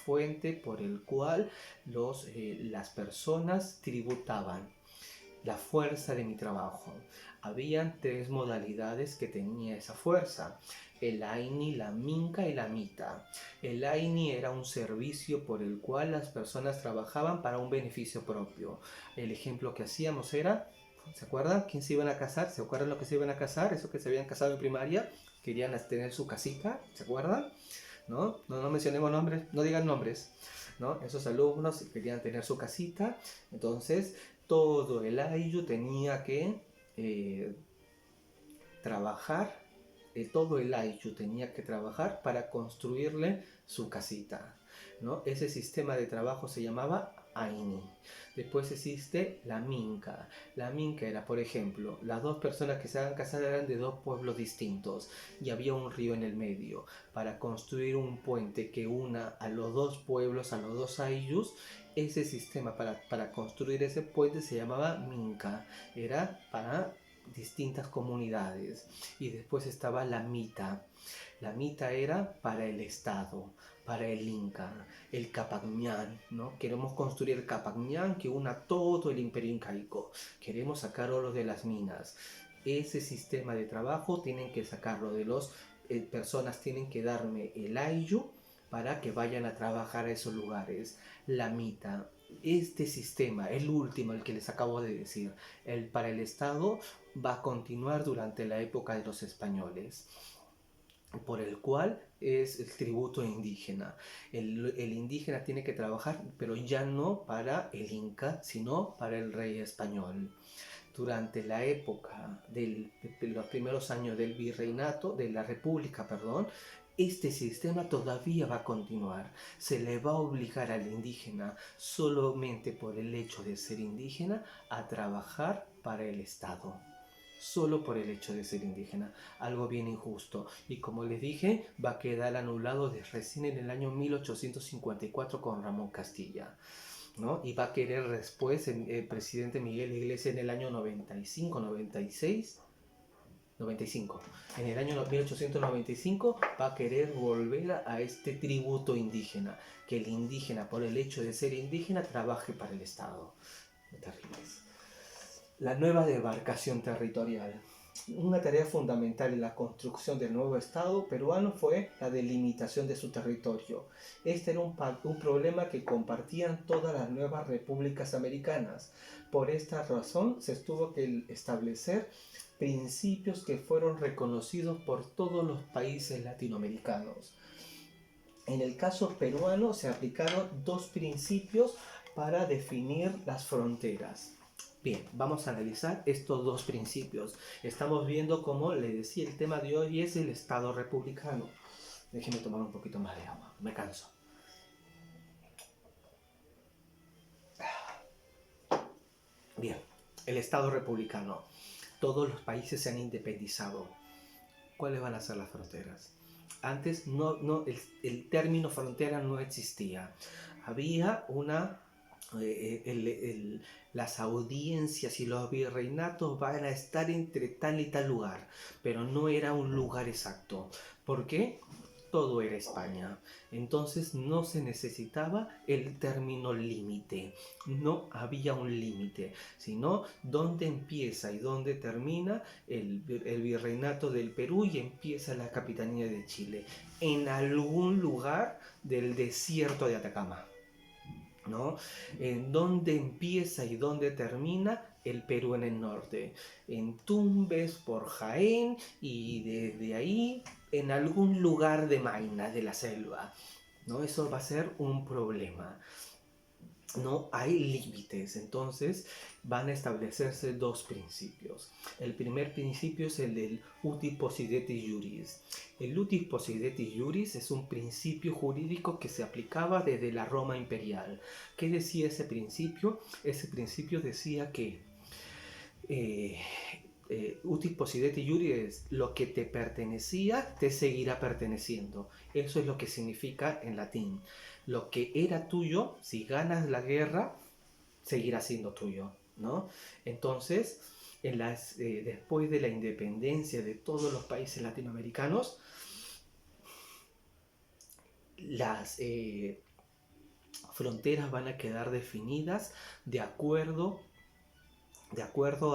fuente por el cual las personas tributaban. La fuerza de mi trabajo. Habían 3 modalidades que tenía esa fuerza: el Aini, la Minca y la Mita. El Aini era un servicio por el cual las personas trabajaban para un beneficio propio. El ejemplo que hacíamos era, ¿se acuerdan? ¿Quién se iban a casar? ¿Se acuerdan lo que se iban a casar? Eso que se habían casado en primaria, querían tener su casita, ¿se acuerdan? No mencionemos nombres, no digan nombres, ¿no? Esos alumnos querían tener su casita, entonces todo el ayllu tenía que trabajar, todo el ayllu tenía que trabajar para construirle su casita, ¿no? Ese sistema de trabajo se llamaba Aini. Después existe la Minca. La Minca era, por ejemplo, las 2 personas que se habían casado eran de 2 pueblos distintos y había un río en el medio. Para construir un puente que una a los 2 pueblos, a los 2 ayllus, ese sistema para construir ese puente se llamaba Minca. Era para distintas comunidades. Y después estaba la Mita. La Mita era para el Estado, para el Inca, el Capacñán, ¿no? Queremos construir el Capacñán que una todo el imperio incaico. Queremos sacar oro de las minas. Ese sistema de trabajo tienen que sacarlo de los personas, tienen que darme el ayllu para que vayan a trabajar a esos lugares. La Mita. Este sistema, el último, el que les acabo de decir, para el Estado, va a continuar durante la época de los españoles, por el cual es el tributo indígena. El indígena tiene que trabajar, pero ya no para el Inca, sino para el rey español. Durante la época de los primeros años del virreinato, de la república, perdón, este sistema todavía va a continuar. Se le va a obligar al indígena, solamente por el hecho de ser indígena, a trabajar para el Estado. Solo por el hecho de ser indígena. Algo bien injusto. Y como les dije, va a quedar anulado recién en el año 1854 con Ramón Castilla, ¿no? Y va a querer después el presidente Miguel Iglesias en el año 95, 96, 95. En el año 1895 va a querer volver a este tributo indígena, que el indígena, por el hecho de ser indígena, trabaje para el Estado. Terribles. La nueva demarcación territorial. Una tarea fundamental en la construcción del nuevo Estado peruano fue la delimitación de su territorio. Este era un problema que compartían todas las nuevas repúblicas americanas. Por esta razón se tuvo que establecer principios que fueron reconocidos por todos los países latinoamericanos. En el caso peruano se aplicaron 2 principios para definir las fronteras. Bien, vamos a analizar estos 2 principios. Estamos viendo, como les decía, el tema de hoy es el Estado republicano. Déjenme tomar un poquito más de agua, me canso. Bien, el Estado republicano. Todos los países se han independizado. ¿Cuáles van a ser las fronteras? Antes el término frontera no existía. Había las audiencias y los virreinatos van a estar entre tal y tal lugar, pero no era un lugar exacto. ¿Por qué? Todo era España. Entonces no se necesitaba el término límite. No había un límite, sino dónde empieza y dónde termina el virreinato del Perú y empieza la capitanía de Chile. En algún lugar del desierto de Atacama, ¿no? En dónde empieza y dónde termina el Perú en el norte, en Tumbes por Jaén y desde ahí en algún lugar de Maina, de la selva, ¿no? Eso va a ser un problema. no hay límites. Entonces van a establecerse dos principios. El primer principio es el del uti possidetis iuris. El uti possidetis iuris es un principio jurídico que se aplicaba desde la Roma imperial. ¿Qué decía ese principio? Ese principio decía que eh, uti possidetis iuris es lo que te pertenecía te seguirá perteneciendo. Eso es lo que significa en latín. Lo que era tuyo, si ganas la guerra, seguirá siendo tuyo, ¿no? Entonces, después de la independencia de todos los países latinoamericanos, las fronteras van a quedar definidas de acuerdo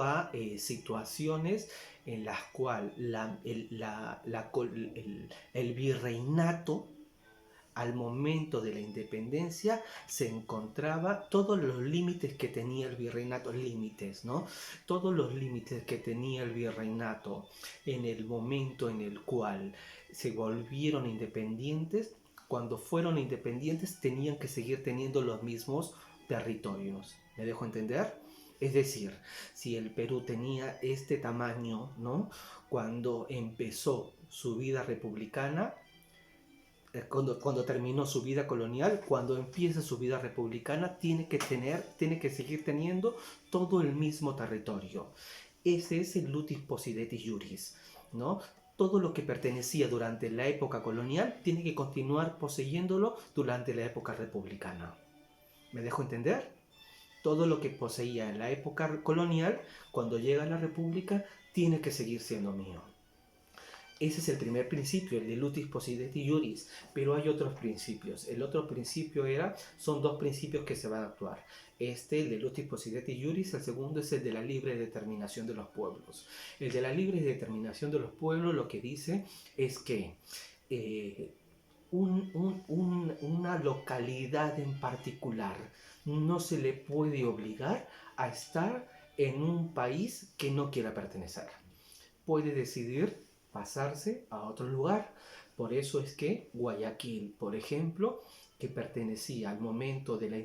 a situaciones en las cuales el virreinato al momento de la independencia se encontraba todos los límites que tenía el virreinato, límites, ¿no? Todos los límites que tenía el virreinato en el momento en el cual se volvieron independientes, cuando fueron independientes tenían que seguir teniendo los mismos territorios. ¿Me dejo entender? Es decir, si el Perú tenía este tamaño, ¿no? Cuando empezó su vida republicana, cuando terminó su vida colonial, cuando empieza su vida republicana, tiene que seguir teniendo todo el mismo territorio. Ese es el utis possidetis iuris, ¿no? Todo lo que pertenecía durante la época colonial tiene que continuar poseyéndolo durante la época republicana. ¿Me dejo entender? Todo lo que poseía en la época colonial, cuando llega a la república, tiene que seguir siendo mío. Ese es el primer principio, el de utis possidetis iuris, pero hay otros principios. El otro principio son dos principios que se van a actuar. El de utis possidetis iuris, el segundo es el de la libre determinación de los pueblos. El de la libre determinación de los pueblos lo que dice es que una localidad en particular no se le puede obligar a estar en un país que no quiera pertenecer. Puede decidir pasarse a otro lugar. Por eso es que Guayaquil, por ejemplo, que pertenecía al momento de la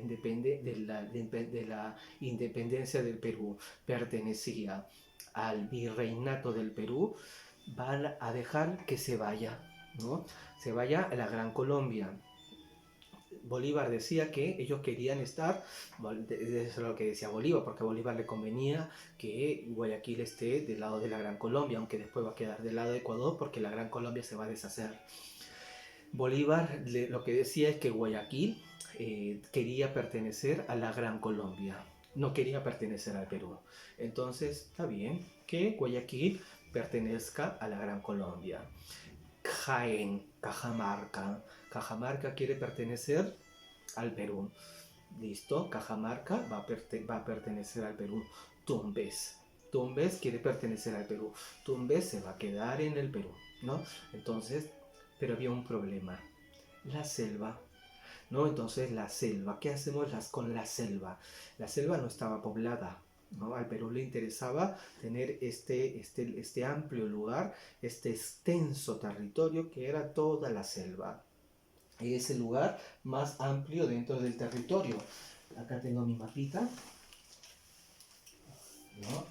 independencia del Perú, pertenecía al virreinato del Perú, van a dejar que se vaya, ¿no? Se vaya a la Gran Colombia. Bolívar decía que ellos querían estar, eso es lo que decía Bolívar, porque a Bolívar le convenía que Guayaquil esté del lado de la Gran Colombia, aunque después va a quedar del lado de Ecuador porque la Gran Colombia se va a deshacer. Bolívar lo que decía es que Guayaquil quería pertenecer a la Gran Colombia, no quería pertenecer al Perú. Entonces está bien que Guayaquil pertenezca a la Gran Colombia. Jaén, Cajamarca quiere pertenecer al Perú. Listo, Cajamarca va a pertenecer al Perú. Tumbes quiere pertenecer al Perú. Tumbes se va a quedar en el Perú, ¿no? Entonces, pero había un problema. La selva, ¿no? Entonces la selva, ¿qué hacemos con la selva? La selva no estaba poblada, ¿no? Al Perú le interesaba tener este amplio lugar, este extenso territorio que era toda la selva. Es el lugar más amplio dentro del territorio. Acá tengo mi mapita, ¿no?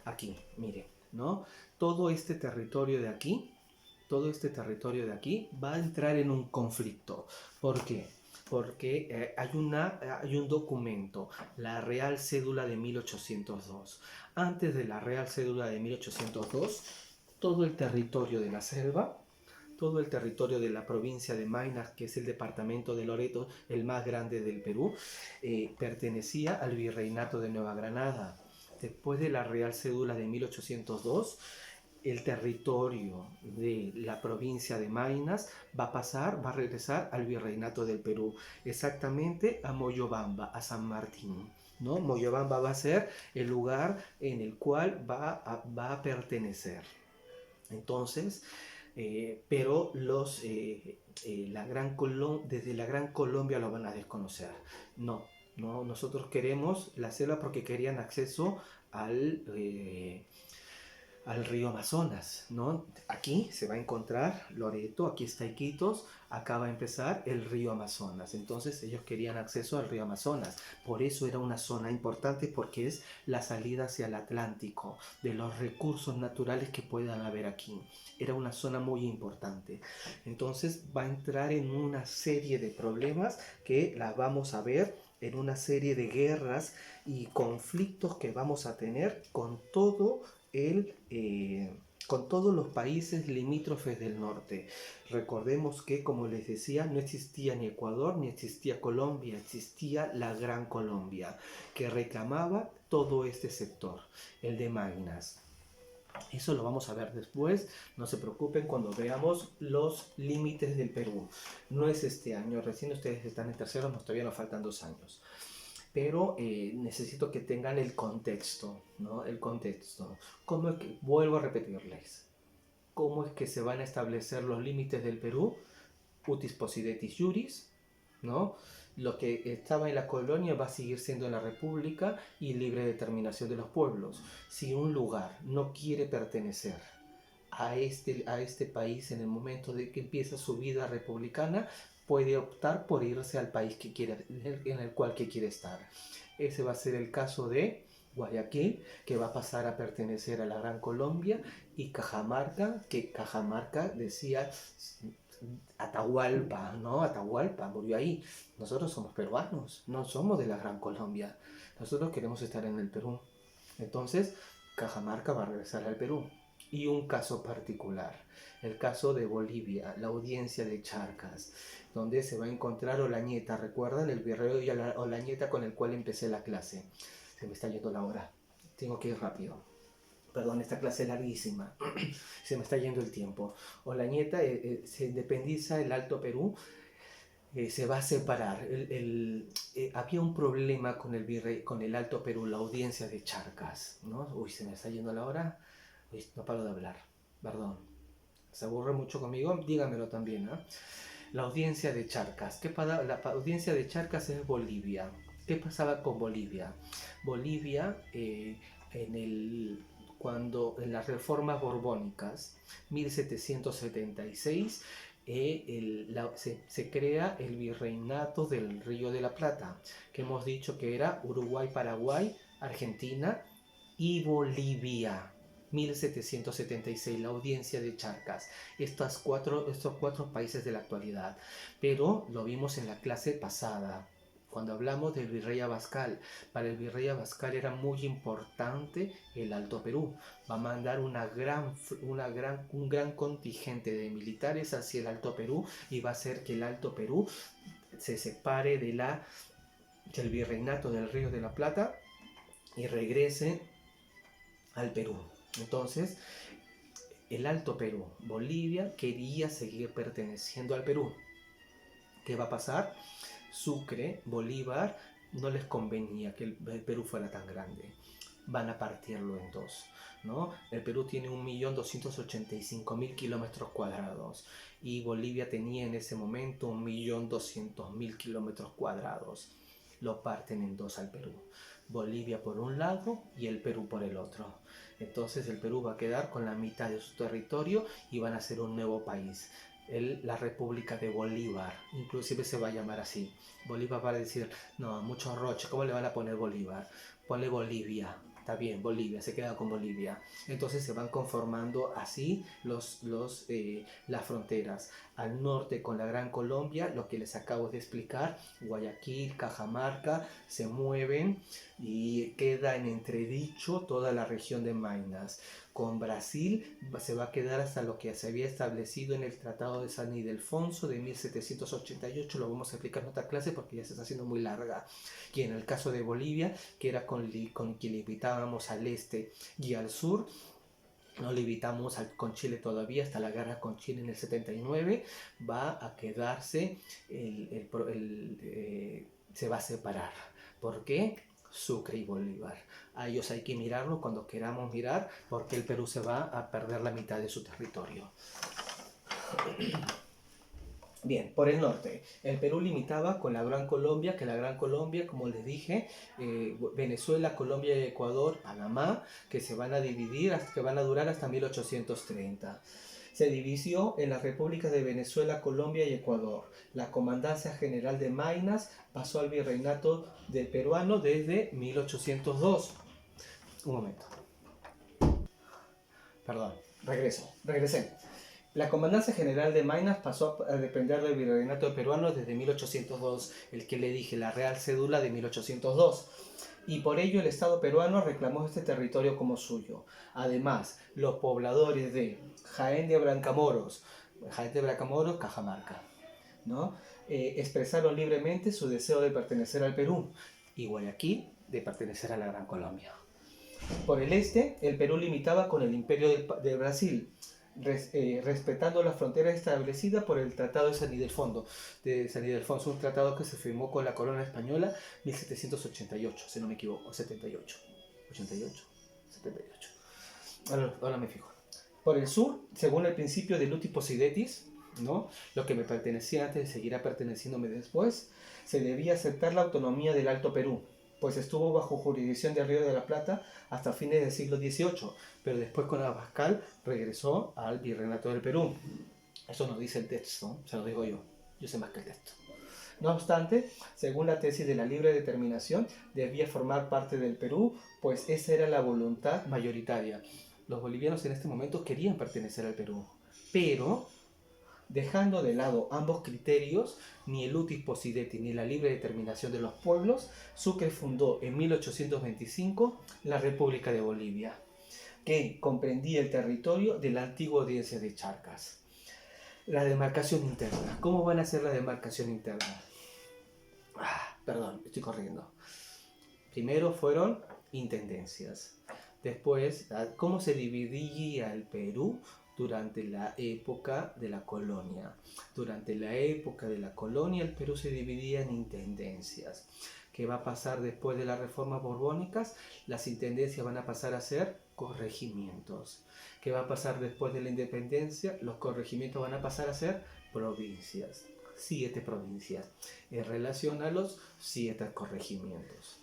Aquí, mire, ¿no? Todo este territorio de aquí va a entrar en un conflicto. ¿Por qué? Porque hay un documento, la Real Cédula de 1802. Antes de la Real Cédula de 1802, todo el territorio de la selva, todo el territorio de la provincia de Maynas, que es el departamento de Loreto, el más grande del Perú, pertenecía al virreinato de Nueva Granada. Después de la Real Cédula de 1802, el territorio de la provincia de Maynas va a regresar al virreinato del Perú, exactamente a Moyobamba, a San Martín, ¿no? Moyobamba va a ser el lugar en el cual va a pertenecer. Entonces, pero desde la Gran Colombia lo van a desconocer. No, nosotros queremos la selva porque querían acceso al río Amazonas, ¿no? Aquí se va a encontrar Loreto, aquí está Iquitos, acá va a empezar el río Amazonas. Entonces ellos querían acceso al río Amazonas. Por eso era una zona importante, porque es la salida hacia el Atlántico, de los recursos naturales que puedan haber aquí. Era una zona muy importante. Entonces va a entrar en una serie de problemas que la vamos a ver, en una serie de guerras y conflictos que vamos a tener con todos los países limítrofes del norte. Recordemos que, como les decía, no existía ni Ecuador ni existía Colombia, existía la Gran Colombia, que reclamaba todo este sector, el de Maynas. Eso lo vamos a ver después, no se preocupen cuando veamos los límites del Perú. No es este año, recién ustedes están en tercero, todavía nos faltan 2 años. Pero necesito que tengan el contexto, ¿no? El contexto. ¿Cómo es que, vuelvo a repetirles, cómo es que se van a establecer los límites del Perú? Utis possidetis juris, ¿no? Lo que estaba en la colonia va a seguir siendo en la república y libre determinación de los pueblos. Si un lugar no quiere pertenecer a este país en el momento de que empieza su vida republicana, puede optar por irse al país que quiere, en el cual que quiere estar. Ese va a ser el caso de Guayaquil, que va a pasar a pertenecer a la Gran Colombia, y Cajamarca, que Cajamarca decía Atahualpa, ¿no? Atahualpa murió ahí. Nosotros somos peruanos, no somos de la Gran Colombia. Nosotros queremos estar en el Perú. Entonces, Cajamarca va a regresar al Perú. Y un caso particular, el caso de Bolivia, la audiencia de Charcas, donde se va a encontrar Olañeta. ¿Recuerdan el virrey Olañeta con el cual empecé la clase? Se me está yendo la hora, tengo que ir rápido. Perdón, esta clase es larguísima, se me está yendo el tiempo. Olañeta se independiza el Alto Perú, se va a separar. Había un problema con el virrey, con el Alto Perú, la audiencia de Charcas, ¿no? Uy, se me está yendo la hora. Uy, no paro de hablar, perdón. ¿Se aburre mucho conmigo? Dígamelo también, ¿eh? La audiencia de Charcas. La audiencia de Charcas es Bolivia. ¿Qué pasaba con Bolivia? Bolivia, cuando en las reformas borbónicas, 1776, se crea el virreinato del Río de la Plata, que hemos dicho que era Uruguay, Paraguay, Argentina y Bolivia. 1776, la audiencia de Charcas, estos cuatro países de la actualidad. Pero lo vimos en la clase pasada, cuando hablamos del virrey Abascal. Para el virrey Abascal era muy importante el Alto Perú. Va a mandar un gran contingente de militares hacia el Alto Perú, y va a hacer que el Alto Perú se separe del virreinato del Río de la Plata y regrese al Perú. Entonces, el Alto Perú, Bolivia, quería seguir perteneciendo al Perú. ¿Qué va a pasar? Sucre, Bolívar, no les convenía que el Perú fuera tan grande. Van a partirlo en dos, ¿no? El Perú tiene 1.285.000 kilómetros cuadrados y Bolivia tenía en ese momento 1.200.000 kilómetros cuadrados. Lo parten en dos al Perú. Bolivia por un lado y el Perú por el otro. Entonces el Perú va a quedar con la mitad de su territorio y van a ser un nuevo país. La República de Bolívar, inclusive se va a llamar así. Bolívar va a decir, no, mucho roche, ¿cómo le van a poner Bolívar? Ponle Bolivia. Está bien, Bolivia, se queda con Bolivia. Entonces se van conformando así las fronteras. Al norte con la Gran Colombia, lo que les acabo de explicar, Guayaquil, Cajamarca, se mueven y queda en entredicho toda la región de Maynas. Con Brasil se va a quedar hasta lo que se había establecido en el Tratado de San Ildefonso de 1788. Lo vamos a explicar en otra clase porque ya se está haciendo muy larga. Y en el caso de Bolivia, que era con quien limitábamos al este y al sur, no limitamos con Chile todavía hasta la guerra con Chile en el 79, va a quedarse, se va a separar. ¿Por qué? Sucre y Bolívar. A ellos hay que mirarlo cuando queramos mirar, porque el Perú se va a perder la mitad de su territorio. Bien, por el norte, el Perú limitaba con la Gran Colombia, que la Gran Colombia, como les dije, Venezuela, Colombia y Ecuador, Panamá, que se van a dividir, que van a durar hasta 1830. Se dividió en las repúblicas de Venezuela, Colombia y Ecuador. La comandancia general de Maynas pasó al virreinato de peruano desde 1802. Un momento, perdón, regresé. La comandancia general de Maynas pasó a depender del virreinato peruano desde 1802, el que le dije, la Real Cédula de 1802. Y por ello el Estado peruano reclamó este territorio como suyo. Además, los pobladores de Jaén de Bracamoros, Cajamarca, ¿no? Expresaron libremente su deseo de pertenecer al Perú y Guayaquil de pertenecer a la Gran Colombia. Por el este, el Perú limitaba con el Imperio de Brasil, respetando la frontera establecida por el Tratado de San Ildefonso. Un tratado que se firmó con la corona española 1788, si no me equivoco, 78. 88, 78. Ahora me fijo. Por el sur, según el principio de Lutis Possidetis, ¿no? Lo que me pertenecía antes seguirá perteneciéndome después, se debía aceptar la autonomía del Alto Perú, pues estuvo bajo jurisdicción del Río de la Plata hasta fines del siglo XVIII, pero después con Abascal regresó al Virreinato del Perú. Eso nos dice el texto, se lo digo yo sé más que el texto. No obstante, según la tesis de la libre determinación, debía formar parte del Perú, pues esa era la voluntad mayoritaria. Los bolivianos en este momento querían pertenecer al Perú, pero dejando de lado ambos criterios, ni el utis possidetis ni la libre determinación de los pueblos, Sucre fundó en 1825 la República de Bolivia, que comprendía el territorio de la antigua audiencia de Charcas. La demarcación interna. ¿Cómo van a ser la demarcación interna? Perdón, estoy corriendo. Primero fueron intendencias. Después, ¿cómo se dividía el Perú? Durante la época de la colonia. Durante la época de la colonia el Perú se dividía en intendencias. ¿Qué va a pasar después de las reformas borbónicas? Las intendencias van a pasar a ser corregimientos. ¿Qué va a pasar después de la independencia? Los corregimientos van a pasar a ser provincias. 7 provincias en relación a los 7 corregimientos.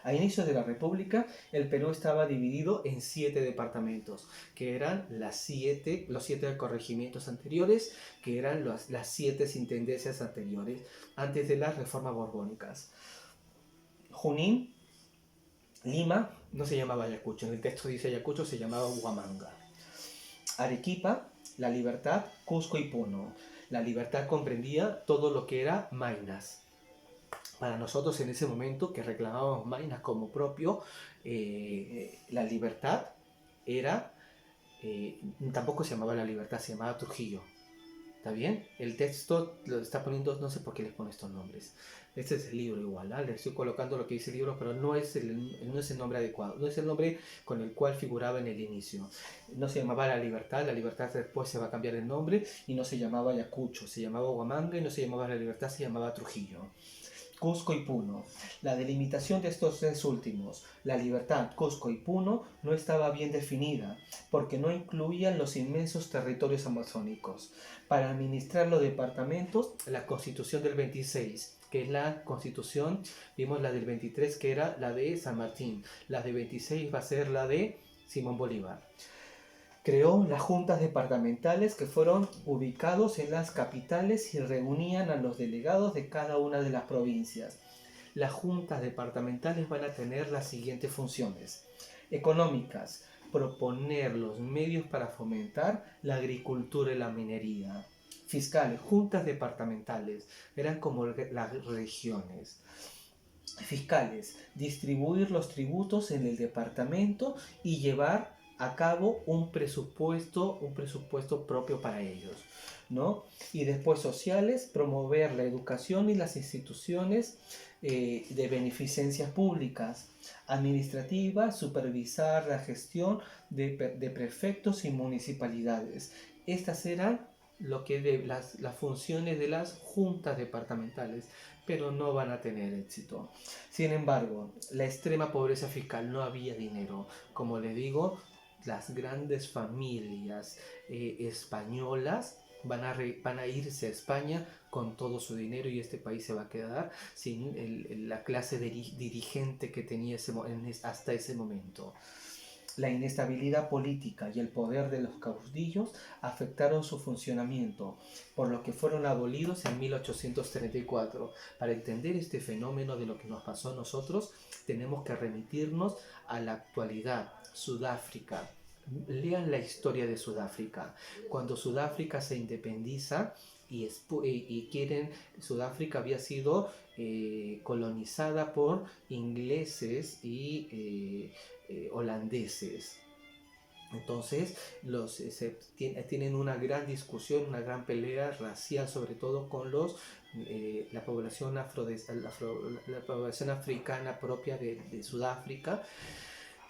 A inicios de la República, el Perú estaba dividido en 7 departamentos, que eran los 7 corregimientos anteriores, que eran las 7 intendencias anteriores, antes de las reformas borbónicas. Junín, Lima, no se llamaba Ayacucho, en el texto dice Ayacucho, se llamaba Huamanga. Arequipa, La Libertad, Cusco y Puno. La Libertad comprendía todo lo que era Maynas. Para nosotros en ese momento que reclamábamos Maynas como propio, la Libertad era, tampoco se llamaba La Libertad, se llamaba Trujillo. ¿Está bien? El texto lo está poniendo, no sé por qué les pone estos nombres. Este es el libro igual, ¿eh? Le estoy colocando lo que dice el libro, pero no es el nombre adecuado, no es el nombre con el cual figuraba en el inicio. No se llamaba La Libertad después se va a cambiar el nombre y no se llamaba Ayacucho, se llamaba Huamanga y no se llamaba La Libertad, se llamaba Trujillo. Cusco y Puno. La delimitación de estos 3 últimos, La Libertad, Cusco y Puno, no estaba bien definida, porque no incluían los inmensos territorios amazónicos. Para administrar los departamentos, la Constitución del 26, que es la Constitución, vimos la del 23, que era la de San Martín, la de 26 va a ser la de Simón Bolívar. Creó las juntas departamentales que fueron ubicados en las capitales y reunían a los delegados de cada una de las provincias. Las juntas departamentales van a tener las siguientes funciones. Económicas, proponer los medios para fomentar la agricultura y la minería. Fiscales, juntas departamentales, eran como las regiones. Fiscales, distribuir los tributos en el departamento y llevar a cabo un presupuesto propio para ellos, ¿no? Y después sociales, promover la educación y las instituciones de beneficencias públicas. Administrativas, supervisar la gestión de prefectos y municipalidades. Estas eran las funciones de las juntas departamentales, pero no van a tener éxito. Sin embargo, la extrema pobreza fiscal, no había dinero. Como les digo, las grandes familias españolas van a irse a España con todo su dinero y este país se va a quedar sin la clase dirigente que tenía hasta ese momento. La inestabilidad política y el poder de los caudillos afectaron su funcionamiento, por lo que fueron abolidos en 1834. Para entender este fenómeno de lo que nos pasó a nosotros, tenemos que remitirnos a la actualidad. Sudáfrica. Lean la historia de Sudáfrica. Cuando Sudáfrica se independiza y quieren, Sudáfrica había sido colonizada por ingleses y holandeses. Entonces tienen una gran discusión, una gran pelea racial, sobre todo con la población la población africana propia de Sudáfrica,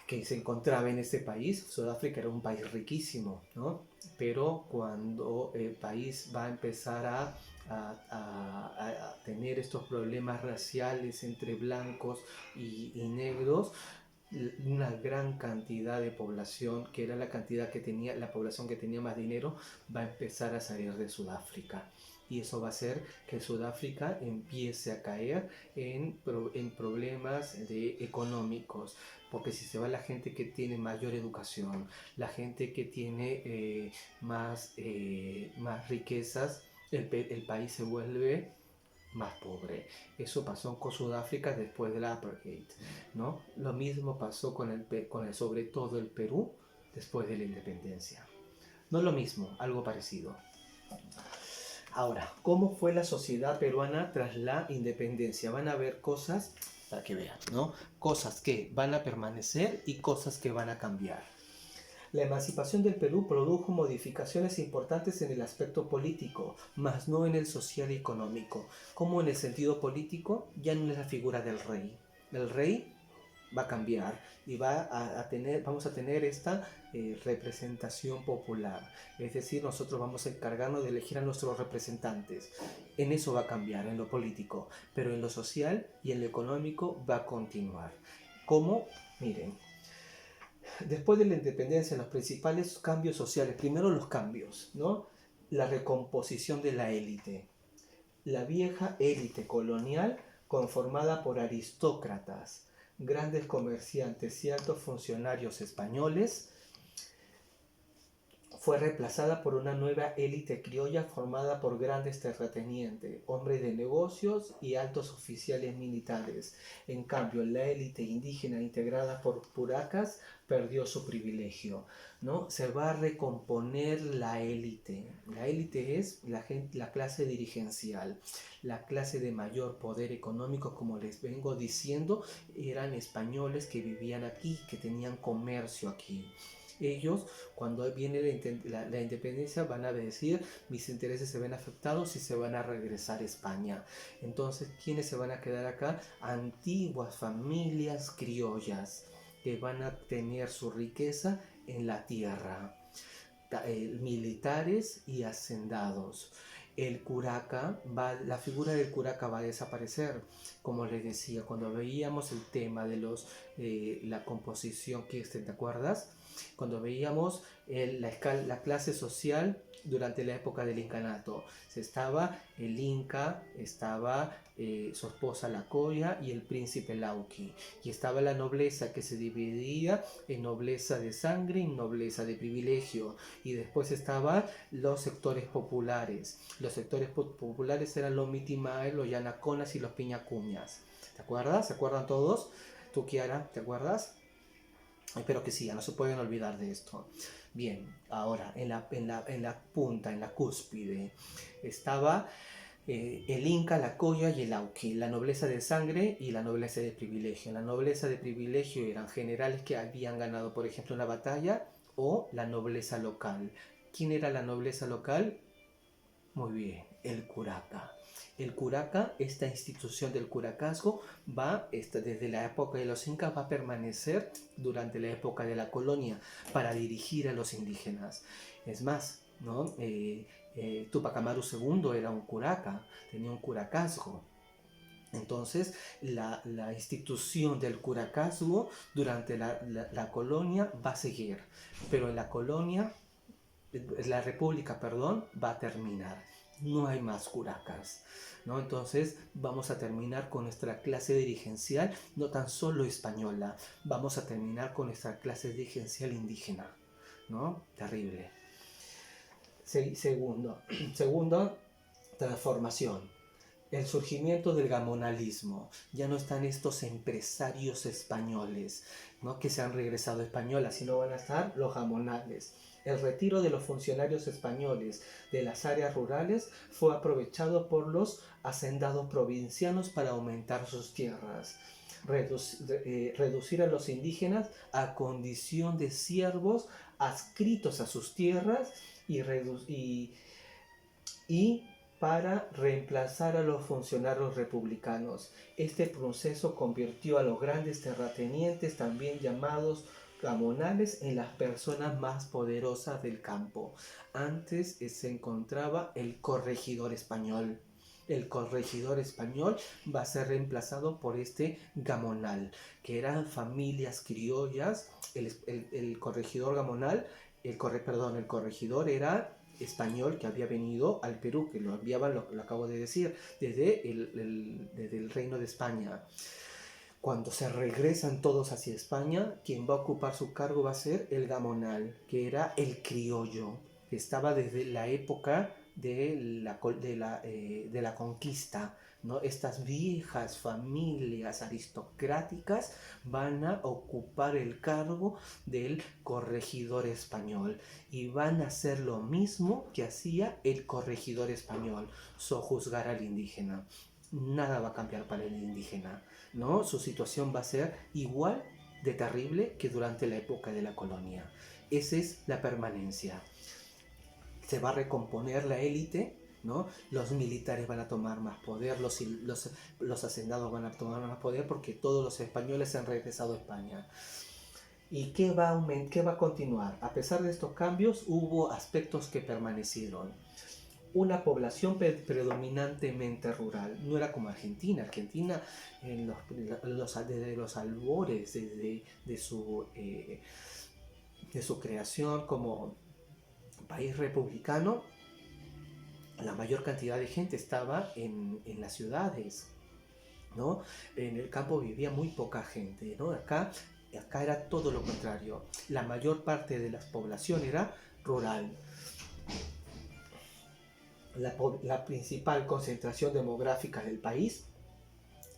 que se encontraba en este país. Sudáfrica era un país riquísimo, ¿no? Pero cuando el país va a empezar a tener estos problemas raciales entre blancos y negros, una gran cantidad de población, que era la población que tenía más dinero, va a empezar a salir de Sudáfrica. Y eso va a hacer que Sudáfrica empiece a caer en problemas económicos. Porque si se va la gente que tiene mayor educación, la gente que tiene más riquezas, el país se vuelve más pobre. Eso pasó con Sudáfrica después del apartheid, ¿no? Lo mismo pasó sobre todo el Perú después de la independencia. No lo mismo, algo parecido. Ahora, ¿cómo fue la sociedad peruana tras la independencia? Van a ver cosas, para que vean, ¿no? Cosas que van a permanecer y cosas que van a cambiar. La emancipación del Perú produjo modificaciones importantes en el aspecto político, mas no en el social y económico. Como en el sentido político, ya no es la figura del rey. El rey va a cambiar y vamos a tener esta representación popular. Es decir, nosotros vamos a encargarnos de elegir a nuestros representantes. En eso va a cambiar, en lo político, pero en lo social y en lo económico va a continuar. ¿Cómo? Miren. Después de la independencia, los principales cambios sociales, primero los cambios, ¿no? La recomposición de la élite. La vieja élite colonial conformada por aristócratas, grandes comerciantes y altos funcionarios españoles fue reemplazada por una nueva élite criolla formada por grandes terratenientes, hombres de negocios y altos oficiales militares. En cambio, la élite indígena integrada por puracas perdió su privilegio, ¿no? Se va a recomponer la élite. La élite es la clase dirigencial, la clase de mayor poder económico, como les vengo diciendo, eran españoles que vivían aquí, que tenían comercio aquí. Ellos, cuando viene la independencia, van a decir: mis intereses se ven afectados y se van a regresar a España. Entonces, ¿quiénes se van a quedar acá? Antiguas familias criollas que van a tener su riqueza en la tierra, militares y hacendados. La figura del curaca va a desaparecer. Como les decía, cuando veíamos el tema de la composición, ¿te acuerdas? Cuando veíamos la clase social durante la época del incanato, estaba el inca, estaba su esposa la Coya y el príncipe Lauqui, y estaba la nobleza, que se dividía en nobleza de sangre y nobleza de privilegio, y después estaban los sectores populares. Los sectores populares eran los mitimaes, los yanaconas y los piñacuñas. ¿Te acuerdas? ¿Se acuerdan todos? ¿Tú, Kiara, te acuerdas? Espero que sí, ya no se pueden olvidar de esto. Bien, ahora en la punta, en la cúspide, estaba el inca, la Coya y el Auqui, la nobleza de sangre y la nobleza de privilegio. La nobleza de privilegio eran generales que habían ganado, por ejemplo, una batalla, o la nobleza local. ¿Quién era la nobleza local? Muy bien, el curaca. El curaca, esta institución del curacazgo, desde la época de los incas, va a permanecer durante la época de la colonia para dirigir a los indígenas. Es más, ¿no? Tupac Amaru II era un curaca, tenía un curacazgo. Entonces, la institución del curacazgo durante la colonia va a seguir, pero en la colonia la república, perdón, va a terminar. No hay más curacas, ¿no? Entonces vamos a terminar con nuestra clase dirigencial, no tan solo española, vamos a terminar con nuestra clase dirigencial indígena, ¿no? Terrible. Segundo, transformación. El surgimiento del gamonalismo. Ya no están estos empresarios españoles, ¿no? Que se han regresado a españolas, sino van a estar los gamonales. El retiro de los funcionarios españoles de las áreas rurales fue aprovechado por los hacendados provincianos para aumentar sus tierras. Reducir a los indígenas a condición de siervos adscritos a sus tierras y para reemplazar a los funcionarios republicanos. Este proceso convirtió a los grandes terratenientes, también llamados gamonales, en las personas más poderosas del campo. Antes se encontraba el corregidor español. El corregidor español va a ser reemplazado por este gamonal, que eran familias criollas. El corregidor gamonal, el corregidor era español que había venido al Perú, que lo enviaban, lo acabo de decir, desde el Reino de España. Cuando se regresan todos hacia España, quien va a ocupar su cargo va a ser el gamonal, que era el criollo, que estaba desde la época de la conquista, ¿no? Estas viejas familias aristocráticas van a ocupar el cargo del corregidor español y van a hacer lo mismo que hacía el corregidor español, sojuzgar al indígena. Nada va a cambiar para el indígena, ¿no? Su situación va a ser igual de terrible que durante la época de la colonia. Esa es la permanencia. Se va a recomponer la élite, ¿no? Los militares van a tomar más poder, los hacendados van a tomar más poder porque todos los españoles se han regresado a España. ¿Y qué va a continuar? A pesar de estos cambios, hubo aspectos que permanecieron. Una población predominantemente rural. No era como Argentina. Argentina, desde los albores de su creación como país republicano, la mayor cantidad de gente estaba en las ciudades, ¿no? En el campo vivía muy poca gente, ¿no? Acá era todo lo contrario. La mayor parte de la población era rural. La principal concentración demográfica del país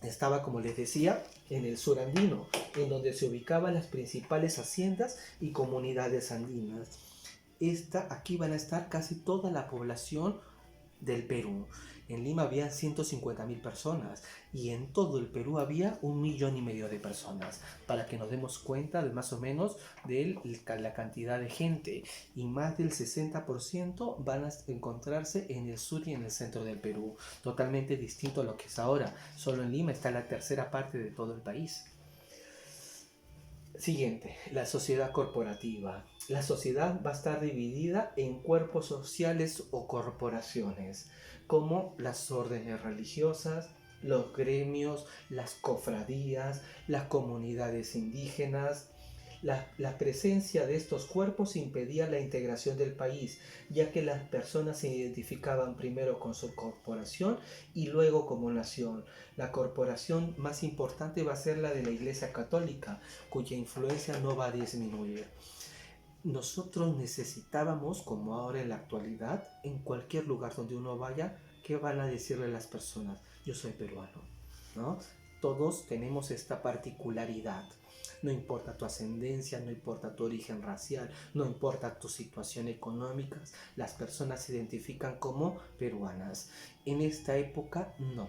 estaba, como les decía, en el sur andino, en donde se ubicaban las principales haciendas y comunidades andinas. Aquí van a estar casi toda la población del Perú. En Lima había 150.000 personas y en todo el Perú había 1,5 millones de personas, para que nos demos cuenta de más o menos de la cantidad de gente, y más del 60% van a encontrarse en el sur y en el centro del Perú, totalmente distinto a lo que es ahora. Solo en Lima está la tercera parte de todo el país. Siguiente, la sociedad corporativa. La sociedad va a estar dividida en cuerpos sociales o corporaciones, como las órdenes religiosas, los gremios, las cofradías, las comunidades indígenas. La presencia de estos cuerpos impedía la integración del país, ya que las personas se identificaban primero con su corporación y luego como nación. La corporación más importante va a ser la de la Iglesia Católica, cuya influencia no va a disminuir. Nosotros necesitábamos, como ahora en la actualidad, en cualquier lugar donde uno vaya, ¿qué van a decirle las personas? Yo soy peruano, ¿no? Todos tenemos esta particularidad. No importa tu ascendencia, no importa tu origen racial, no importa tu situación económica, las personas se identifican como peruanas. En esta época, no.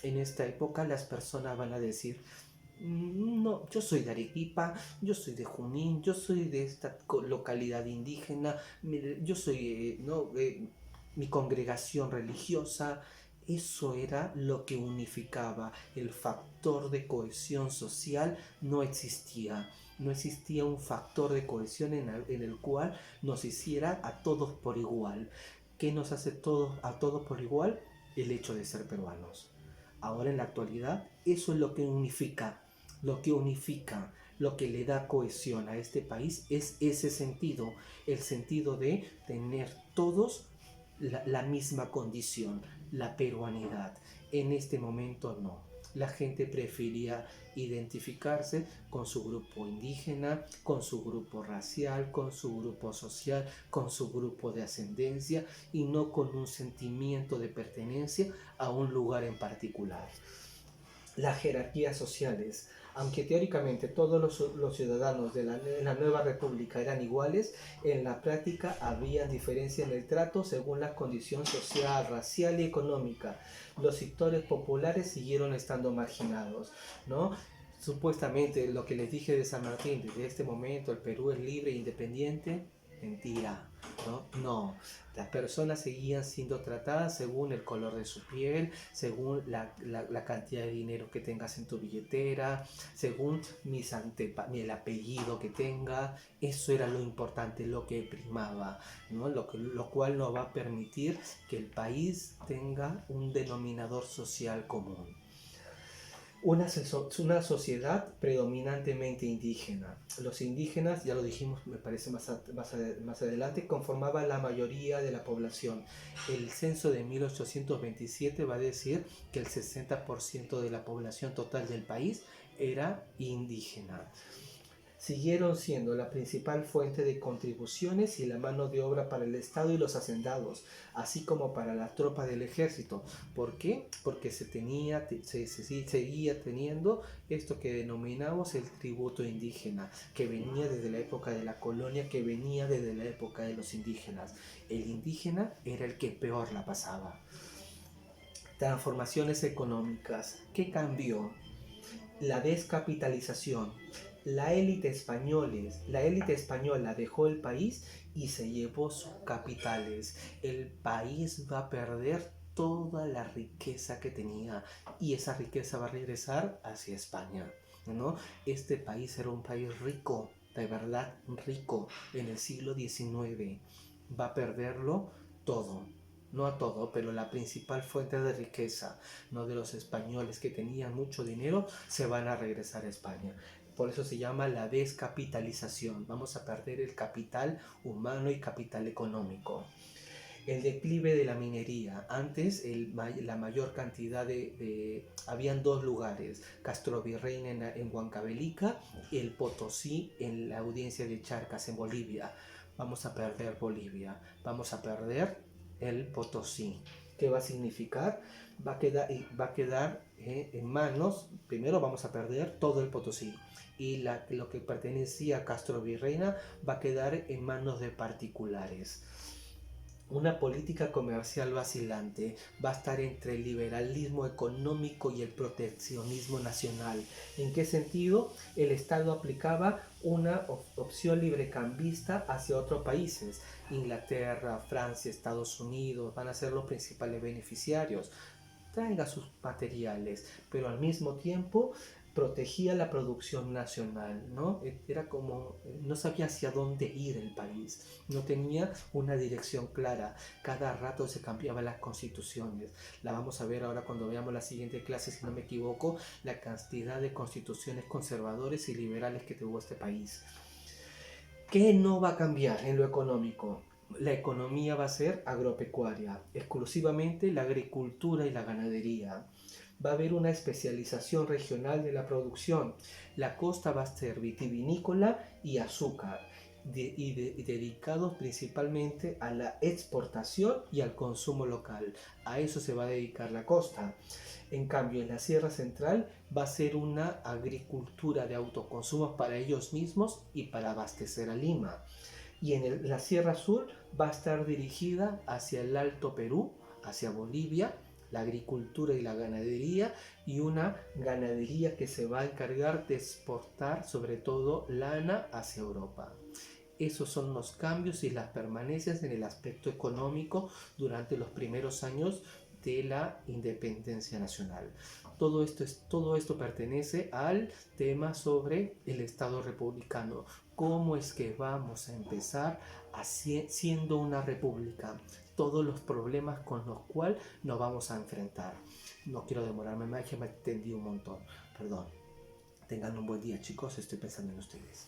En esta época las personas van a decir: no, yo soy de Arequipa, yo soy de Junín, yo soy de esta localidad indígena, yo soy, mi congregación religiosa. Eso era lo que unificaba. El factor de cohesión social no existía. No existía un factor de cohesión en el cual nos hiciera a todos por igual. ¿Qué nos hace a todos por igual? El hecho de ser peruanos. Ahora en la actualidad, eso es lo que unifica. Lo que unifica Lo que le da cohesión a este país es ese sentido, el sentido de tener todos la misma condición, la peruanidad. En este momento no. La gente prefería identificarse con su grupo indígena, con su grupo racial, con su grupo social, con su grupo de ascendencia y no con un sentimiento de pertenencia a un lugar en particular. Las jerarquías sociales. Aunque teóricamente todos los ciudadanos de la nueva república eran iguales, en la práctica había diferencia en el trato según la condición social, racial y económica. Los sectores populares siguieron estando marginados, ¿no? Supuestamente lo que les dije de San Martín, desde este momento el Perú es libre e independiente, mentira, ¿no? No, las personas seguían siendo tratadas según el color de su piel, según la cantidad de dinero que tengas en tu billetera, según el apellido que tenga. Eso era lo importante, lo que primaba, ¿no? Lo cual nos va a permitir que el país tenga un denominador social común. Una sociedad predominantemente indígena. Los indígenas, ya lo dijimos, me parece más adelante, conformaban la mayoría de la población. El censo de 1827 va a decir que el 60% de la población total del país era indígena. Siguieron siendo la principal fuente de contribuciones y la mano de obra para el Estado y los hacendados, así como para la tropa del ejército. ¿Por qué? Porque se seguía teniendo esto que denominamos el tributo indígena, que venía desde la época de la colonia, que venía desde la época de los indígenas. El indígena era el que peor la pasaba. Transformaciones económicas. ¿Qué cambió? La descapitalización. La élite española dejó el país y se llevó sus capitales. El país va a perder toda la riqueza que tenía y esa riqueza va a regresar hacia España, ¿no? Este país era un país rico, de verdad rico, en el siglo XIX. Va a perderlo todo. No a todo, pero la principal fuente de riqueza, no de los españoles que tenían mucho dinero, se van a regresar a España. Por eso se llama la descapitalización. Vamos a perder el capital humano y capital económico. El declive de la minería. Antes la mayor cantidad habían dos lugares, Castrovirreyna en Huancavelica y el Potosí en la audiencia de Charcas en Bolivia. Vamos a perder Bolivia, vamos a perder el Potosí. ¿Qué va a significar? Va a quedar en manos, primero vamos a perder todo el Potosí y lo que pertenecía a Castrovirreyna va a quedar en manos de particulares. Una política comercial vacilante va a estar entre el liberalismo económico y el proteccionismo nacional. ¿En qué sentido? El Estado aplicaba una opción librecambista hacia otros países. Inglaterra, Francia, Estados Unidos van a ser los principales beneficiarios. Traiga sus materiales, pero al mismo tiempo protegía la producción nacional, ¿no? Era como, no sabía hacia dónde ir el país, no tenía una dirección clara, cada rato se cambiaban las constituciones. La vamos a ver ahora cuando veamos la siguiente clase, si no me equivoco, la cantidad de constituciones conservadores y liberales que tuvo este país. ¿Qué no va a cambiar en lo económico? La economía va a ser agropecuaria, exclusivamente la agricultura y la ganadería. Va a haber una especialización regional de la producción. La costa va a ser vitivinícola y azúcar, dedicados principalmente a la exportación y al consumo local. A eso se va a dedicar la costa. En cambio, en la Sierra Central va a ser una agricultura de autoconsumo para ellos mismos y para abastecer a Lima. Y en la Sierra Sur va a estar dirigida hacia el Alto Perú, hacia Bolivia, la agricultura y la ganadería, y una ganadería que se va a encargar de exportar sobre todo lana hacia Europa. Esos son los cambios y las permanencias en el aspecto económico durante los primeros años de la independencia nacional. Todo esto pertenece al tema sobre el Estado republicano. ¿Cómo es que vamos a empezar siendo una república? Todos los problemas con los cuales nos vamos a enfrentar. No quiero demorarme más, que me extendí un montón, perdón. Tengan un buen día, chicos. Estoy pensando en ustedes.